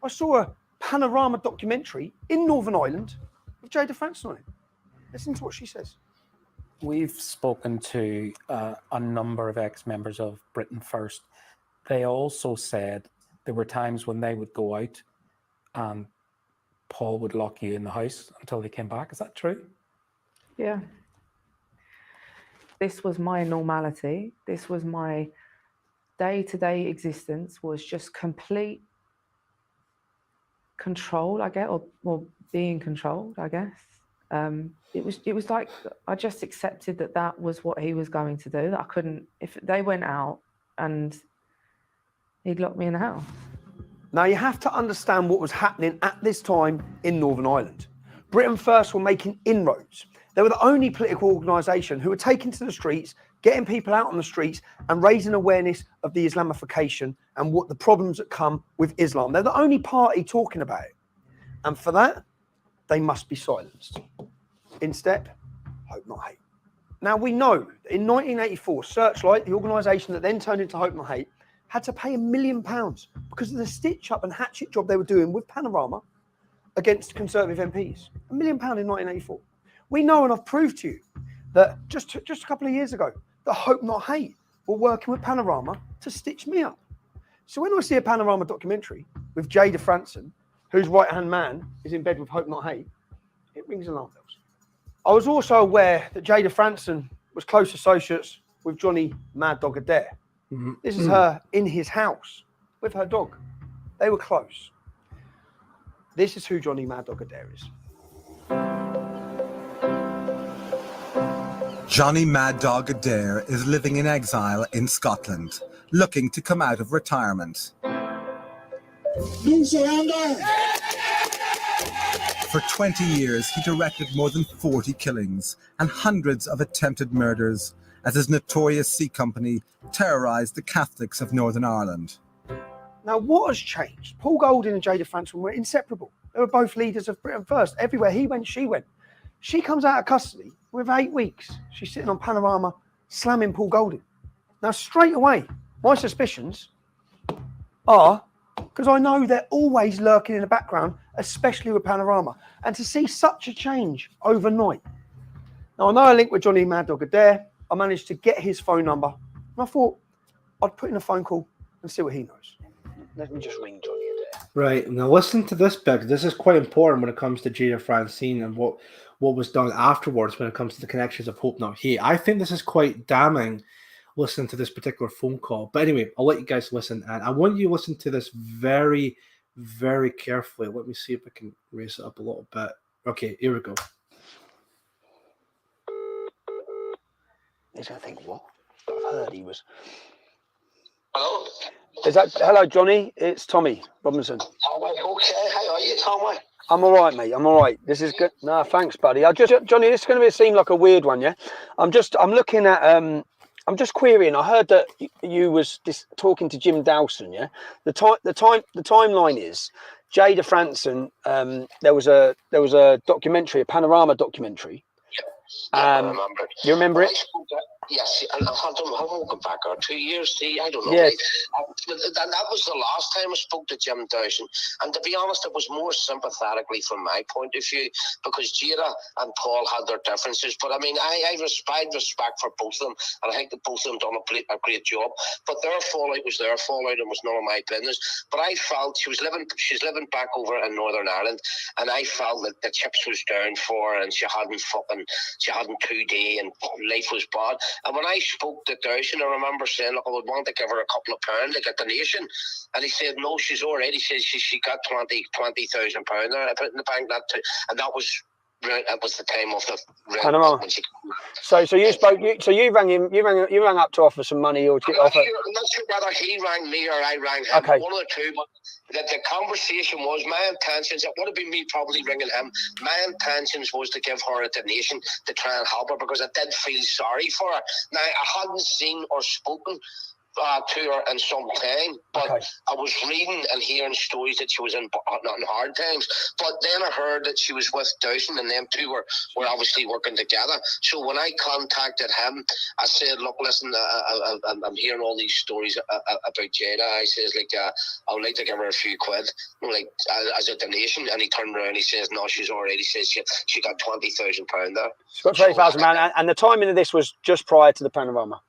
I saw a panorama documentary in Northern Ireland with Jada Franson on it. Listen to what she says. We've spoken to a number of ex-members of Britain First. They also said there were times when they would go out and Paul would lock you in the house until they came back. Is that true? Yeah. This was my normality. This was my day-to-day existence, was just complete control, I guess, or being controlled, I guess. It was like I just accepted that was what he was going to do. That I couldn't, if they went out and he'd lock me in the house. Now you have to understand what was happening at this time in Northern Ireland. Britain First were making inroads. They were the only political organisation who were taking to the streets, getting people out on the streets and raising awareness of the Islamification and what the problems that come with Islam. They're the only party talking about it. And for that, they must be silenced. In step, Hope Not Hate. Now we know that in 1984, Searchlight, the organisation that then turned into Hope Not Hate, had to pay £1 million because of the stitch-up and hatchet job they were doing with Panorama against Conservative MPs. £1 million in 1984. We know, and I've proved to you, that just a couple of years ago, that Hope Not Hate were working with Panorama to stitch me up. So when I see a Panorama documentary with Jada Franson, whose right-hand man is in bed with Hope Not Hate, it rings alarm bells. I was also aware that Jada Franson was close associates with Johnny Mad Dog Adair. This is her in his house with her dog. They were close. This is who Johnny Mad Dog Adair is. Johnny Mad Dog Adair is living in exile in Scotland, looking to come out of retirement. You surrender! For 20 years, he directed more than 40 killings and hundreds of attempted murders as his notorious C Company terrorised the Catholics of Northern Ireland. Now, what has changed? Paul Golding and Jada Franson were inseparable. They were both leaders of Britain First. Everywhere he went, she went. She comes out of custody with 8 weeks. She's sitting on Panorama slamming Paul Golding. Now, straight away, my suspicions are, because I know they're always lurking in the background, especially with Panorama. And to see such a change overnight. Now, I know I linked with Johnny Mad Dog Adair. I managed to get his phone number. And I thought I'd put in a phone call and see what he knows. Let me just ring Johnny Adair. Right. Now listen to this bit. This is quite important when it comes to Jada Francine and what was done afterwards when it comes to the connections of Hope Not Hate. I think this is quite damning listening to this particular phone call. But anyway, I'll let you guys listen. And I want you to listen to this very, very carefully. Let me see if I can raise it up a little bit. Okay, here we go. He's going to think, what? I've heard he was... Hello? Hello, Johnny? It's Tommy Robinson. Oh, okay. How are you, Tommy? I'm all right, mate. I'm all right. This is good. No, thanks, buddy. Johnny, this is going to seem like a weird one, yeah? I'm looking at... I'm just querying. I heard that you was talking to Jim Dawson, yeah? The timeline is Jada Franson. There was a documentary, a Panorama documentary, I remember. You remember When it? I spoke to, yes, and I don't know how long back, or 2 years, I don't know. Yeah. But that was the last time I spoke to Jim Dowson. And to be honest, it was more sympathetically from my point of view, because Jada and Paul had their differences. But I mean, I respect for both of them, and I think that both of them done a great job. But their fallout was their fallout, and was none of my business. But I felt she's living back over in Northern Ireland, and I felt that the chips was down for her, and she hadn't 2D, and life was bad. And when I spoke to Dowson, I remember saying, look, I would want to give her a couple of pounds, like a donation. And he said, no, she's already said she got £20,000 there. I put in the bank and that was the time of the Panama. So you rang him. You rang up to offer some money, or to get offer. I'm not sure whether he rang me or I rang him. Okay. One of the two. But the conversation was, my intentions. It would have been me probably ringing him. My intentions was to give her a donation to try and help her, because I did feel sorry for her. Now, I hadn't seen or spoken to her in some time, but I was reading and hearing stories that she was in hard times. But then I heard that she was with Dowson, and them two were obviously working together. So when I contacted him, I said, look, listen, I'm hearing all these stories about Jada. I says, I would like to give her a few quid, as a donation. And he turned around and he says, no, she's already says she got £20,000 there. She's got £20,000, and the timing of this was just prior to the Panorama.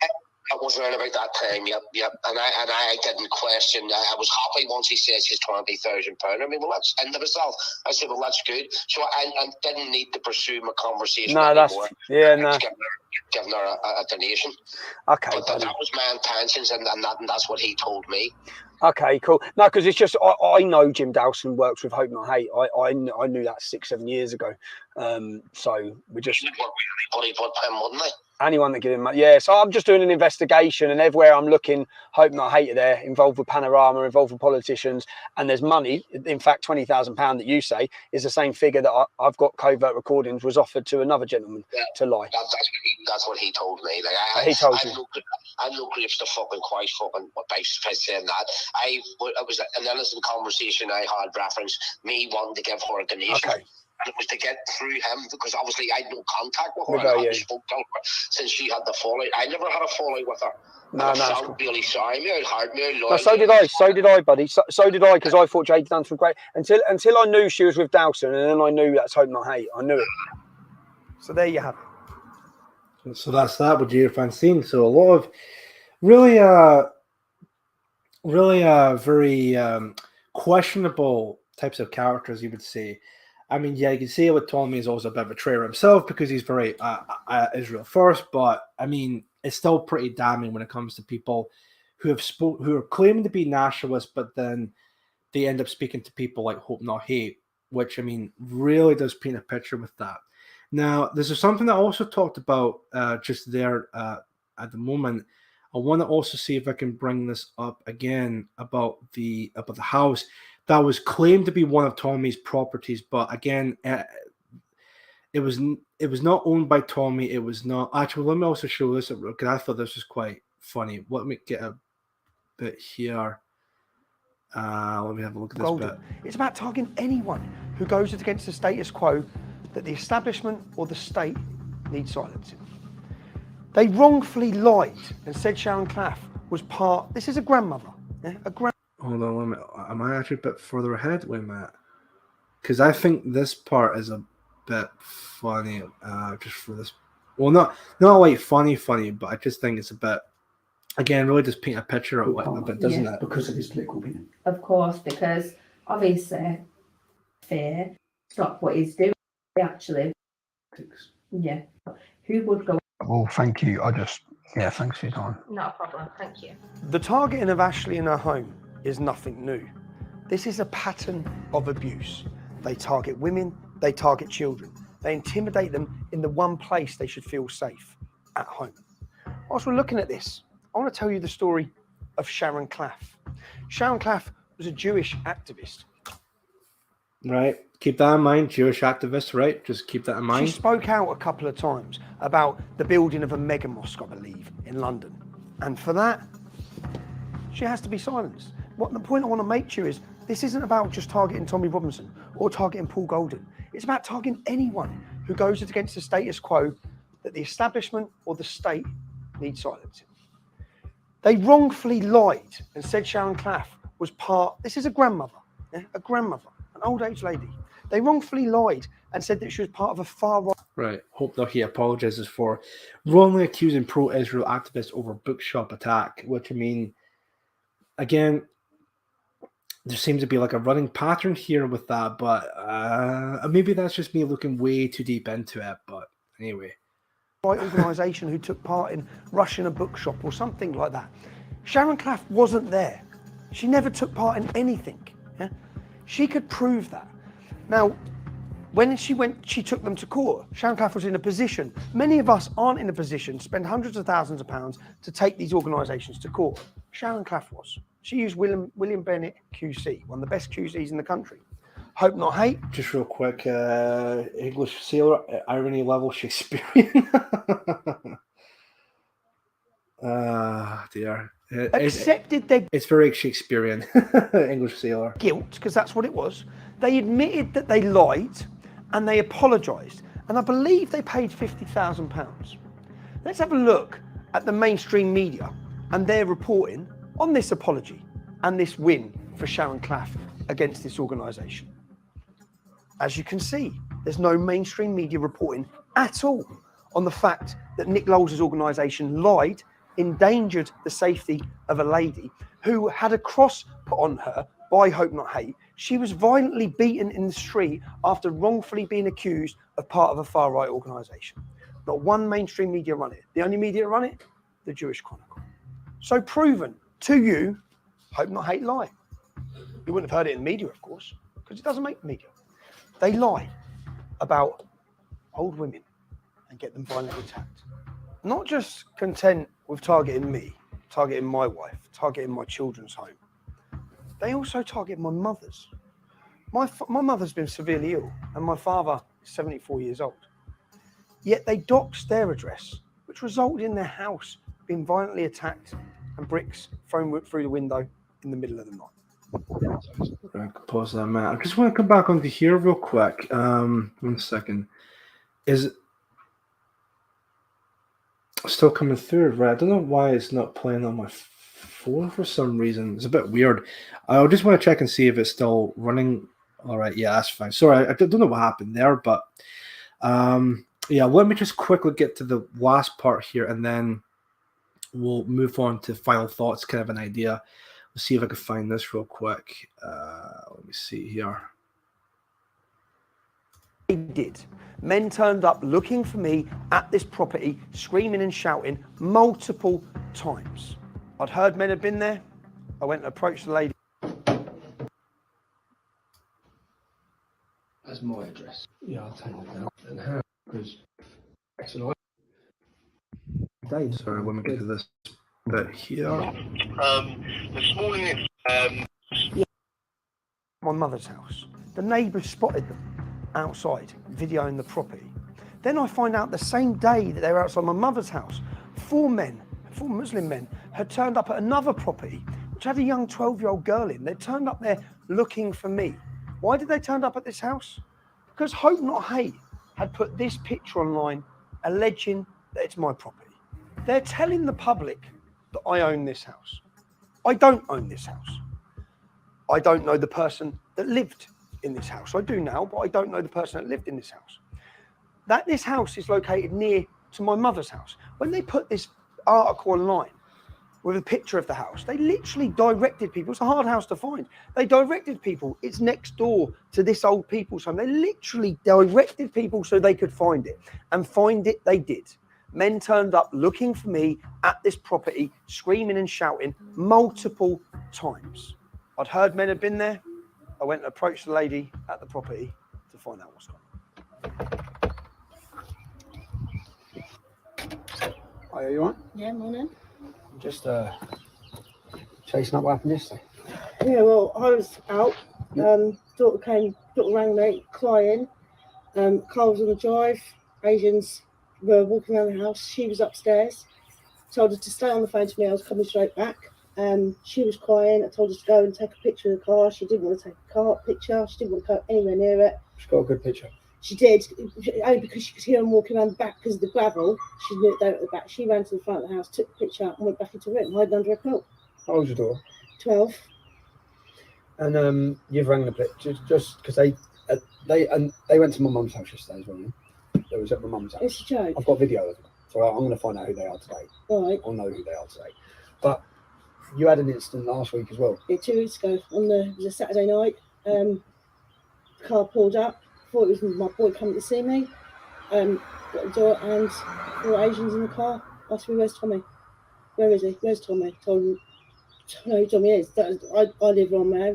I was around about that time, yep. And I didn't question. I was happy once he said she's £20,000. I mean, well, that's in myself. I said, well, that's good. So I didn't need to pursue my conversation anymore. Giving her a donation. Okay. But that was my intentions, and that's what he told me. Okay, cool. No, because it's just I know Jim Dowson works with Hope Not Hate. I knew that 6-7 years ago. So we just work with anybody but him, wouldn't they? Anyone that give him money. Yeah, so I'm just doing an investigation, and everywhere I'm looking, Hope Not Hate are there, involved with Panorama, involved with politicians, and there's money. In fact, £20,000 that you say is the same figure that I've got covert recordings was offered to another gentleman to lie. That's what he told me. He told you. I'm no grapes to fucking Christ fucking by saying that. It was an innocent conversation I had referenced me wanting to give her a donation. Okay. And it was to get through him, because obviously I had no contact with her. I hadn't spoken to her since she had the fallout. I never had a fallout with her. I felt really sorry. Me out hard, me out loyal. No, so did I, buddy. So did I, because I thought Jade'd done some great until I knew she was with Dowson, and then I knew that's Hope Not Hate. I knew it. So there you have it. So that's that with Jada Francine. So a lot of really very questionable types of characters, you would say. I mean, yeah, you can see with Tommy is also a bit of a traitor himself, because he's very Israel first. But I mean, it's still pretty damning when it comes to people who are claiming to be nationalists, but then they end up speaking to people like Hope Not Hate, which I mean really does paint a picture with that. Now, there's something that I also talked about just there at the moment. I want to also see if I can bring this up again about the house that was claimed to be one of Tommy's properties, but again, it was not owned by Tommy. It was not actually. Let me also show this because I thought this was quite funny. Let me get a bit here. Let me have a look at this bit. It's about targeting anyone who goes against the status quo that the establishment or the state needs silencing. They wrongfully lied and said Sharon Claff was part. This is a grandmother. Yeah? Hold on, wait a minute. Am I actually a bit further ahead? Wait a minute. Because I think this part is a bit funny. Just for this. Well, not like funny, but I just think it's a bit. Again, really just paint a picture of it a bit, doesn't it? Because of his political opinion. Of course, because obviously, fear stop what he's doing. Actually, yeah. Who would go? Well, thank you. Thanks for your time. Not a problem. Thank you. The targeting of Ashley in her home is nothing new. This is a pattern of abuse. They target women, they target children. They intimidate them in the one place they should feel safe, at home. Whilst we're looking at this, I want to tell you the story of Sharon Claff. Sharon Claff was a Jewish activist. Right. Keep that in mind. Jewish activist, right? Just keep that in mind. She spoke out a couple of times about the building of a mega mosque, I believe, in London. And for that, she has to be silenced. The point I want to make to you is this isn't about just targeting Tommy Robinson or targeting Paul Golden. It's about targeting anyone who goes against the status quo that the establishment or the state needs silencing. They wrongfully lied and said Sharon Claff was part, this is a grandmother, a grandmother, an old age lady. They wrongfully lied and said that she was part of a far-right. Right. Hope that he apologizes for wrongly accusing pro-Israel activists over bookshop attack, which, I mean, again, there seems to be like a running pattern here with that, but maybe that's just me looking way too deep into it. But anyway. Organisation who took part in rushing a bookshop or something like that. Sharon Claff wasn't there. She never took part in anything. Yeah? She could prove that. Now, when she took them to court. Sharon Claff was in a position. Many of us aren't in a position to spend hundreds of thousands of pounds to take these organisations to court. Sharon Claff was. She used William Bennett QC, one of the best QCs in the country. Hope Not Hate. Just real quick, English sailor, irony level Shakespearean. Dear. It's very Shakespearean, English sailor. Guilt, because that's what it was. They admitted that they lied and they apologised. And I believe they paid £50,000. Let's have a look at the mainstream media and their reporting on this apology and this win for Sharon Claff against this organisation. As you can see, there's no mainstream media reporting at all on the fact that Nick Lowell's organisation lied, endangered the safety of a lady who had a cross put on her by Hope Not Hate. She was violently beaten in the street after wrongfully being accused of part of a far-right organisation. Not one mainstream media run it. The only media that run it, the Jewish Chronicle. So proven to you, Hope Not Hate lie. You wouldn't have heard it in the media, of course, because it doesn't make the media. They lie about old women and get them violently attacked. Not just content with targeting me, targeting my wife, targeting my children's home. They also target my mother's. My mother's been severely ill and my father is 74 years old. Yet they doxed their address, which resulted in their house being violently attacked and bricks thrown through the window in the middle of the night. I can pause that, Matt. I just want to come back onto here real quick. 1 second. Is it still coming through? Right. I don't know why it's not playing on my phone for some reason. It's a bit weird. I just want to check and see if it's still running. All right. Yeah, that's fine. Sorry, I don't know what happened there, but yeah, let me just quickly get to the last part here and then we'll move on to final thoughts, kind of an idea. Let's see if I can find this real quick. Let me see here. They did. Men turned up looking for me at this property, screaming and shouting multiple times. I'd heard men had been there. I went and approached the lady. That's my address. Yeah, I'll take it now. And how? Because sorry, let me get to this bit here. This morning, my mother's house. The neighbours spotted them outside, videoing the property. Then I find out the same day that they were outside my mother's house, four Muslim men, had turned up at another property, which had a young 12-year-old girl in. They turned up there looking for me. Why did they turn up at this house? Because Hope Not Hate had put this picture online, alleging that it's my property. They're telling the public that I own this house. I don't own this house. I don't know the person that lived in this house. I do now, but I don't know the person that lived in this house. This house is located near to my mother's house. When they put this article online with a picture of the house, they literally directed people. It's a hard house to find. They directed people. It's next door to this old people's home. They literally directed people so they could find it. And find it they did. Men turned up looking for me at this property, screaming and shouting multiple times. I'd heard men had been there. I went and approached the lady at the property to find out what's going on. Are you all right? Yeah, morning. I'm just chasing up what happened yesterday. Yeah, well, I was out. Daughter rang me crying. Car was on the drive. Asians were walking around the house. She was upstairs. Told her to stay on the phone to me. I was coming straight back. She was crying. I told her to go and take a picture of the car. She didn't want to take a picture. She didn't want to go anywhere near it. She's got a good picture. She did, only because she could hear him walking around the back because of the gravel. She knew they were at the back. She ran to the front of the house, took the picture out, and went back into the room, hiding under a quilt. How old's your daughter? 12. And you've rang the police just because they went to my mum's house yesterday as well. Yeah? It was at my mum's house. It's a joke. I've got video of them, so I'm going to find out who they are today. All right. I'll know who they are today. But you had an incident last week as well. Yeah, 2 weeks ago it was a Saturday night. The car pulled up. Thought it was my boy coming to see me. Got the door and 4 Asians in the car. Asked me, "Where's Tommy? Where is he? Where's Tommy?" Told him, "I know who Tommy is. I live on there."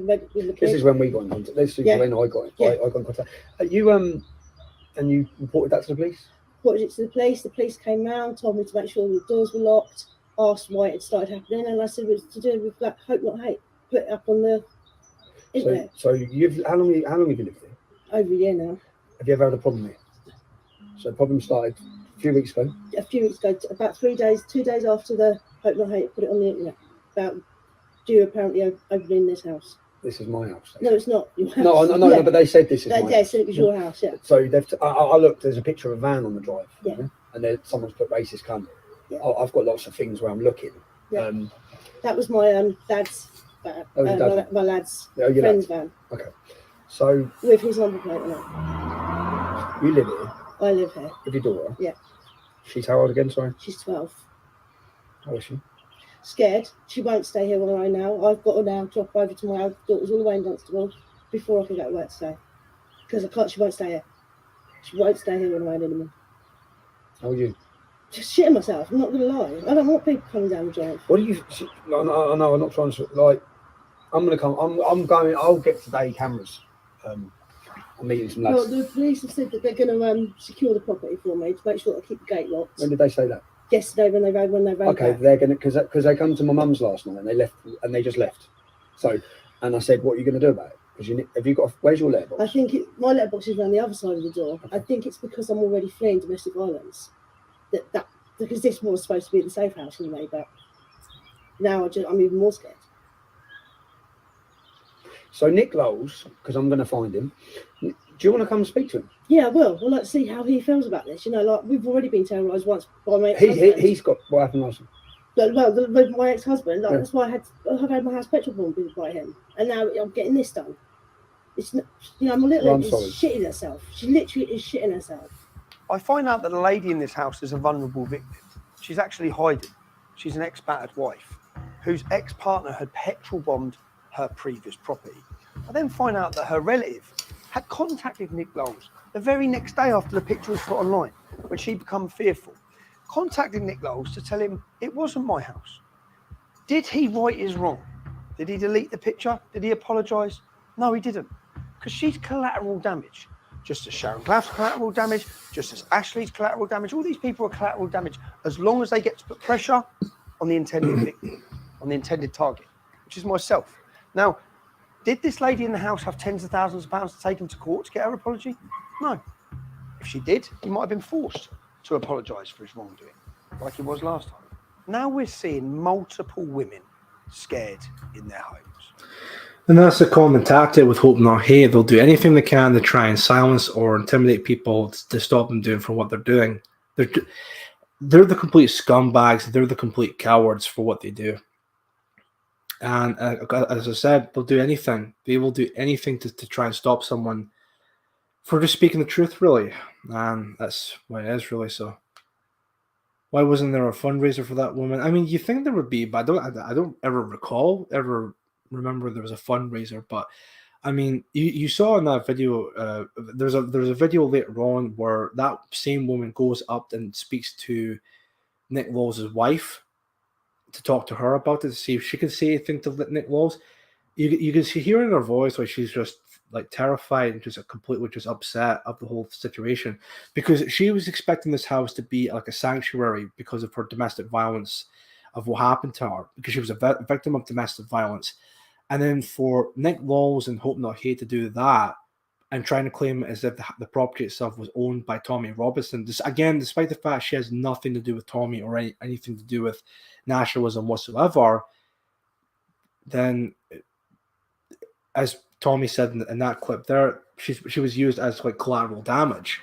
This is when we got in contact. This is when I got in contact. You and you reported that to the police? Reported it to the police. The police came round, told me to make sure the doors were locked. Asked why it started happening, and I said it was to do with Black Hope Not Hate. Put it up on the internet. So how long have you lived here? Over a year now. Have you ever had a problem here? So the problem started a few weeks ago. A few weeks ago, about 2 days after the Hope Not Hate put it on the internet about you apparently opening this house. This is my house. No, it's not your house. No, but they said this is my house. They said it was your house, yeah. So I looked, there's a picture of a van on the drive. Yeah. And then someone's put racist cunt. Yeah. I've got lots of things where I'm looking. Yeah. That was my dad's van. My lad's friend's van. Okay. So with his number plate on it. You live here? I live here. With your daughter? Yeah. She's how old again, sorry? She's 12. How is she? Scared. She won't stay here on her own now. I've got her now drop over to my daughter's all the way in Dunstable before I can go to work today. Because I can't, she won't stay here. She won't stay here on her own anymore. How are you? Just shitting myself, I'm not going to lie. I don't want people coming down the drive. What do you... I know, I'm not trying to... Like, I'm going to come... I'm going... I'll get today cameras. I'm meeting some lads. Well, the police have said that they're going to secure the property for me to make sure that I keep the gate locked. When did they say that? Yesterday when they rode Okay, back. they're going to... Because they come to my mum's last night and they left... And they just left. So... And I said, what are you going to do about it? Because have you got... Where's your letterbox? I think my letterbox is around the other side of the door. Okay. I think it's because I'm already fleeing domestic violence. Because this was supposed to be the safe house anyway, but now I'm even more scared. So Nick Lowles, because I'm going to find him, do you want to come and speak to him? Yeah, I will. Well, let's see how he feels about this. You know, like we've already been terrorised once by my ex-husband. He's got... What happened last time? Well, my ex-husband, that's why I've had my house petrol bombed by him. And now I'm getting this done. It's not, I'm a little shitting herself. She literally is shitting herself. I find out that a lady in this house is a vulnerable victim. She's actually hiding. She's an ex-battered wife whose ex-partner had petrol bombed her previous property. I then find out that her relative had contacted Nick Lowles the very next day after the picture was put online, when she'd become fearful. Contacted Nick Lowles to tell him it wasn't my house. Did he right his wrong? Did he delete the picture? Did he apologise? No, he didn't. Because she's collateral damage. Just as Sharon Clough's collateral damage, just as Ashley's collateral damage. All these people are collateral damage as long as they get to put pressure on the intended victim, on the intended target, which is myself. Now, did this lady in the house have tens of thousands of pounds to take him to court to get her apology? No. If she did, he might have been forced to apologise for his wrongdoing, like he was last time. Now we're seeing multiple women scared in their homes. And that's a common tactic with Hope Not Hate. They'll do anything they can to try and silence or intimidate people to stop them doing from what they're doing. They're the complete scumbags. They're the complete cowards for what they do. And as I said, they'll do anything. They will do anything to try and stop someone for just speaking the truth, really. And that's what it is, really. So why wasn't there a fundraiser for that woman? I mean, you think there would be, but I don't ever remember there was a fundraiser. But I mean, you saw in that video, there's a video later on where that same woman goes up and speaks to Nick Lowles' wife to talk to her about it, to see if she can say anything to Nick Lowles. You can see hearing her voice like she's just like terrified and just completely just upset of the whole situation, because she was expecting this house to be like a sanctuary because of her domestic violence, of what happened to her, because she was a victim of domestic violence. And then for Nick Lowles and Hope Not Hate to do that and trying to claim as if the property itself was owned by Tommy Robinson, again, despite the fact she has nothing to do with Tommy or anything to do with nationalism whatsoever, then as Tommy said in that clip there, she was used as like collateral damage.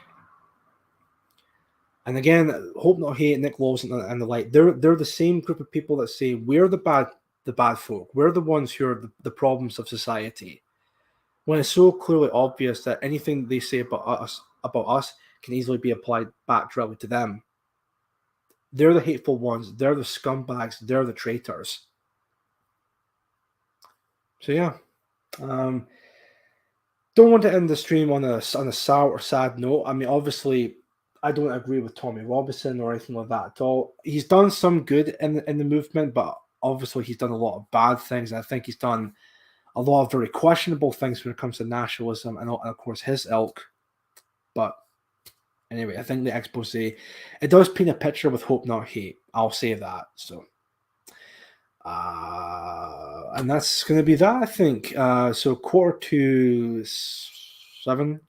And again, Hope Not Hate, Nick Lawson, and the like, they're the same group of people that say we're the bad folk. We're the ones who are the problems of society. When it's so clearly obvious that anything they say about us can easily be applied back directly to them. They're the hateful ones. They're the scumbags. They're the traitors. So yeah, don't want to end the stream on a sour or sad note. I mean, obviously, I don't agree with Tommy Robinson or anything like that at all. He's done some good in the movement, but obviously he's done a lot of bad things. I think he's done a lot of very questionable things when it comes to nationalism and of course his ilk. But anyway, I think the expose, it does paint a picture with Hope Not Hate. I'll say that. So, and that's going to be that, I think. So 6:45.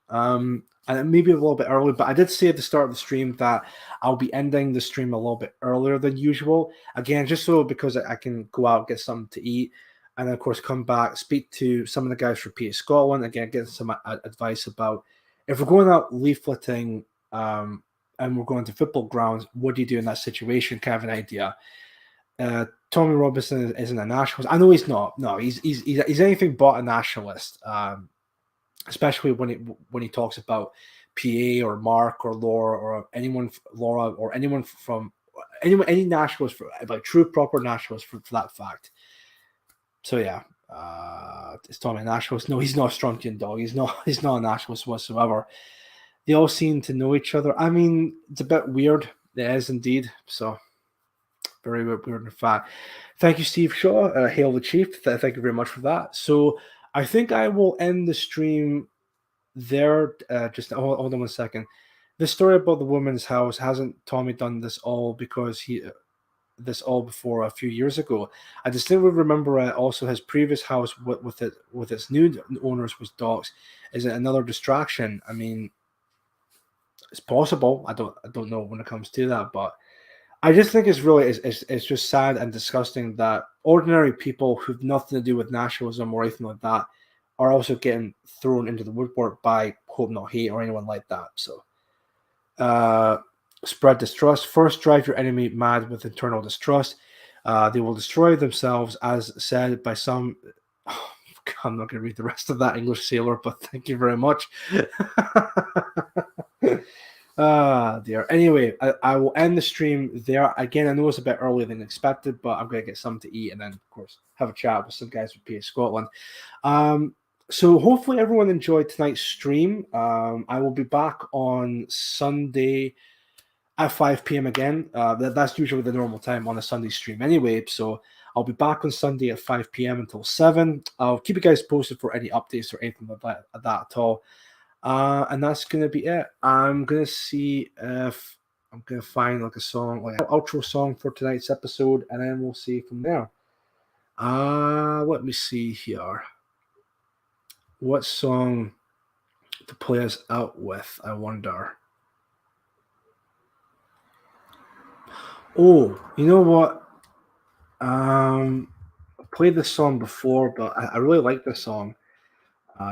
And it may be a little bit early, but I did say at the start of the stream that I'll be ending the stream a little bit earlier than usual. Again, just so because I can go out, get something to eat, and of course come back, speak to some of the guys from PA Scotland, again, get some advice about if we're going out leafleting and we're going to football grounds, what do you do in that situation? Kind of an idea. Tommy Robinson isn't a nationalist. I know he's not. No, he's anything but a nationalist. Especially when he talks about PA or Mark or Laura or anyone from any nationalist, like true proper nationalist for that fact. So yeah, is Tommy a nationalist? No, he's not a Strunkian dog. He's not a nationalist whatsoever. They all seem to know each other. I mean, it's a bit weird. It is indeed. So very weird in fact. Thank you, Steve Shaw. Hail the Chief. Thank you very much for that. So I think I will end the stream there. Just hold on 1 second. The story about the woman's house, hasn't Tommy done this all because this all before a few years ago? I distinctly remember also his previous house with its new owners was dogs. Is it another distraction? I mean, it's possible. I don't know when it comes to that, but I just think it's just sad and disgusting that ordinary people who've nothing to do with nationalism or anything like that are also getting thrown into the woodwork by Hope Not Hate or anyone like that. So, spread distrust. First, drive your enemy mad with internal distrust. They will destroy themselves, as said by some. Oh, I'm not going to read the rest of that English sailor, but thank you very much. Dear. Anyway, I will end the stream there. Again, I know it's a bit earlier than expected, but I'm going to get something to eat and then, of course, have a chat with some guys from PA Scotland. So hopefully everyone enjoyed tonight's stream. I will be back on Sunday at 5 p.m. again. That's usually the normal time on a Sunday stream anyway. So I'll be back on Sunday at 5 p.m. until 7. I'll keep you guys posted for any updates or anything like that at all. And that's going to be it. I'm going to see if I'm going to find like a song, like an outro song for tonight's episode, and then we'll see from there. Let me see here. What song to play us out with, I wonder. Oh, you know what? I played this song before, but I really like this song.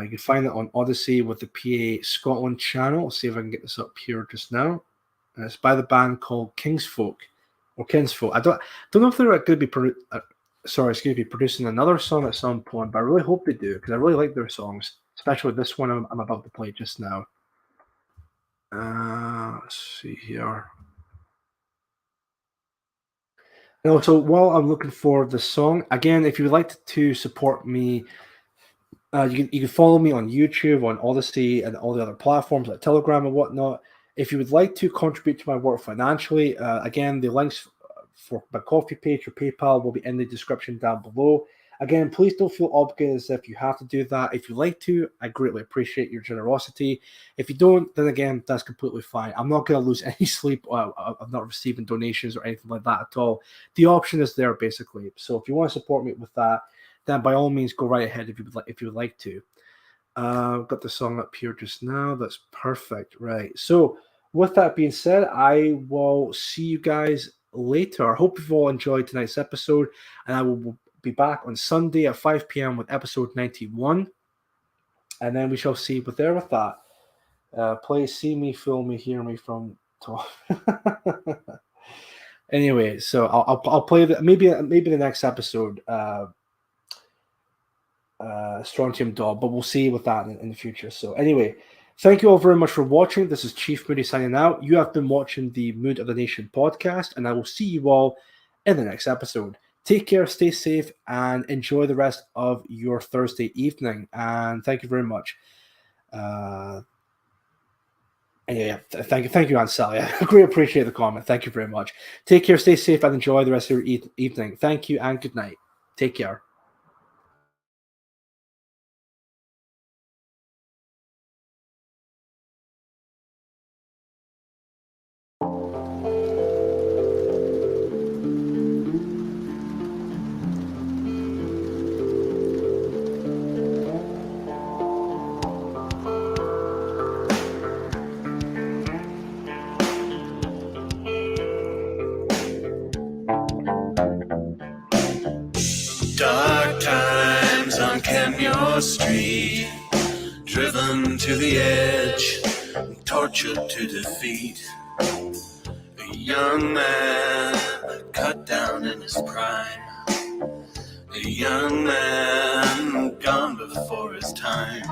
You can find it on Odysee with the PA Scotland channel. I'll see if I can get this up here just now. And it's by the band called Kinsfolk. I don't know if they're going to be producing another song at some point, but I really hope they do because I really like their songs, especially this one I'm about to play just now. Let's see here. And also, while I'm looking for the song, again, if you would like to support me, you can follow me on YouTube, on Odysee, and all the other platforms like Telegram and whatnot. If you would like to contribute to my work financially, again, the links for my coffee page or PayPal will be in the description down below. Again, please don't feel obligated as if you have to do that. If you like to, I greatly appreciate your generosity. If you don't, then again, that's completely fine. I'm not going to lose any sleep of not receiving donations or anything like that at all. The option is there, basically. So if you want to support me with that, then by all means, go right ahead if you would like to. I've got the song up here just now. That's perfect. Right. So with that being said, I will see you guys later. I hope you've all enjoyed tonight's episode, and I will be back on Sunday at 5 p.m. with episode 91. and then we shall see. But there with that, play See Me, Feel Me, Hear Me from Tom. Anyway, so I'll play maybe the next episode, Strontium Dog, but we'll see with that in the future. So anyway, thank you all very much for watching. This is Chief Moody signing out. You have been watching the Mood of the Nation podcast, and I will see you all in the next episode. Take care, stay safe, and enjoy the rest of your Thursday evening. And thank you very much. Thank you, Aunt Sally. I really appreciate the comment. Thank you very much. Take care, stay safe, and enjoy the rest of your evening. Thank you, and good night. Take care. Dark times on Kenmore Street, driven to the edge, tortured to defeat. A young man cut down in his prime, a young man gone before his time.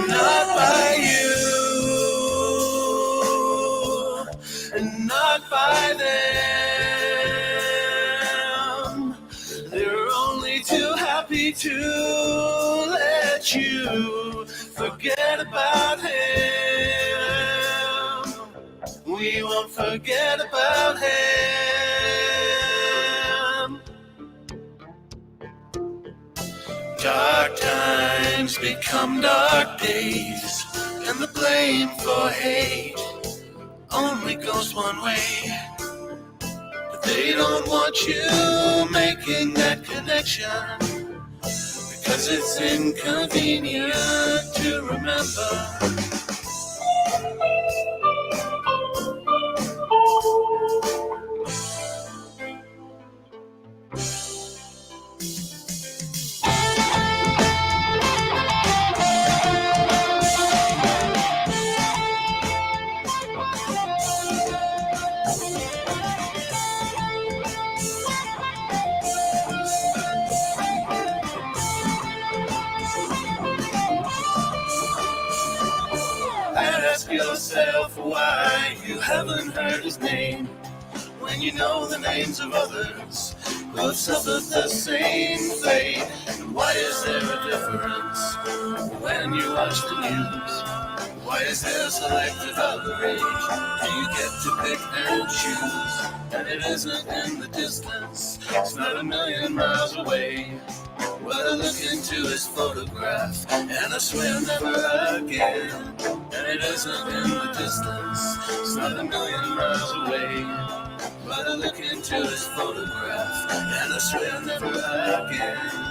Not by you, and not by them. They're only too happy to let you forget about him. We won't forget about him. Dark times become dark days, and the blame for hate only goes one way. But they don't want you making that connection, because it's inconvenient to remember. Ask yourself why you haven't heard his name, when you know the names of others who have suffered the same fate. And why is there a difference when you watch the news? Why is there selective outrage? Do you get to pick and choose? And it isn't in the distance, it's not a million miles away. Well, I look into his photograph, and I swear never again. And it isn't in the distance, it's not a million miles away. But I look into his photograph, and I swear never again.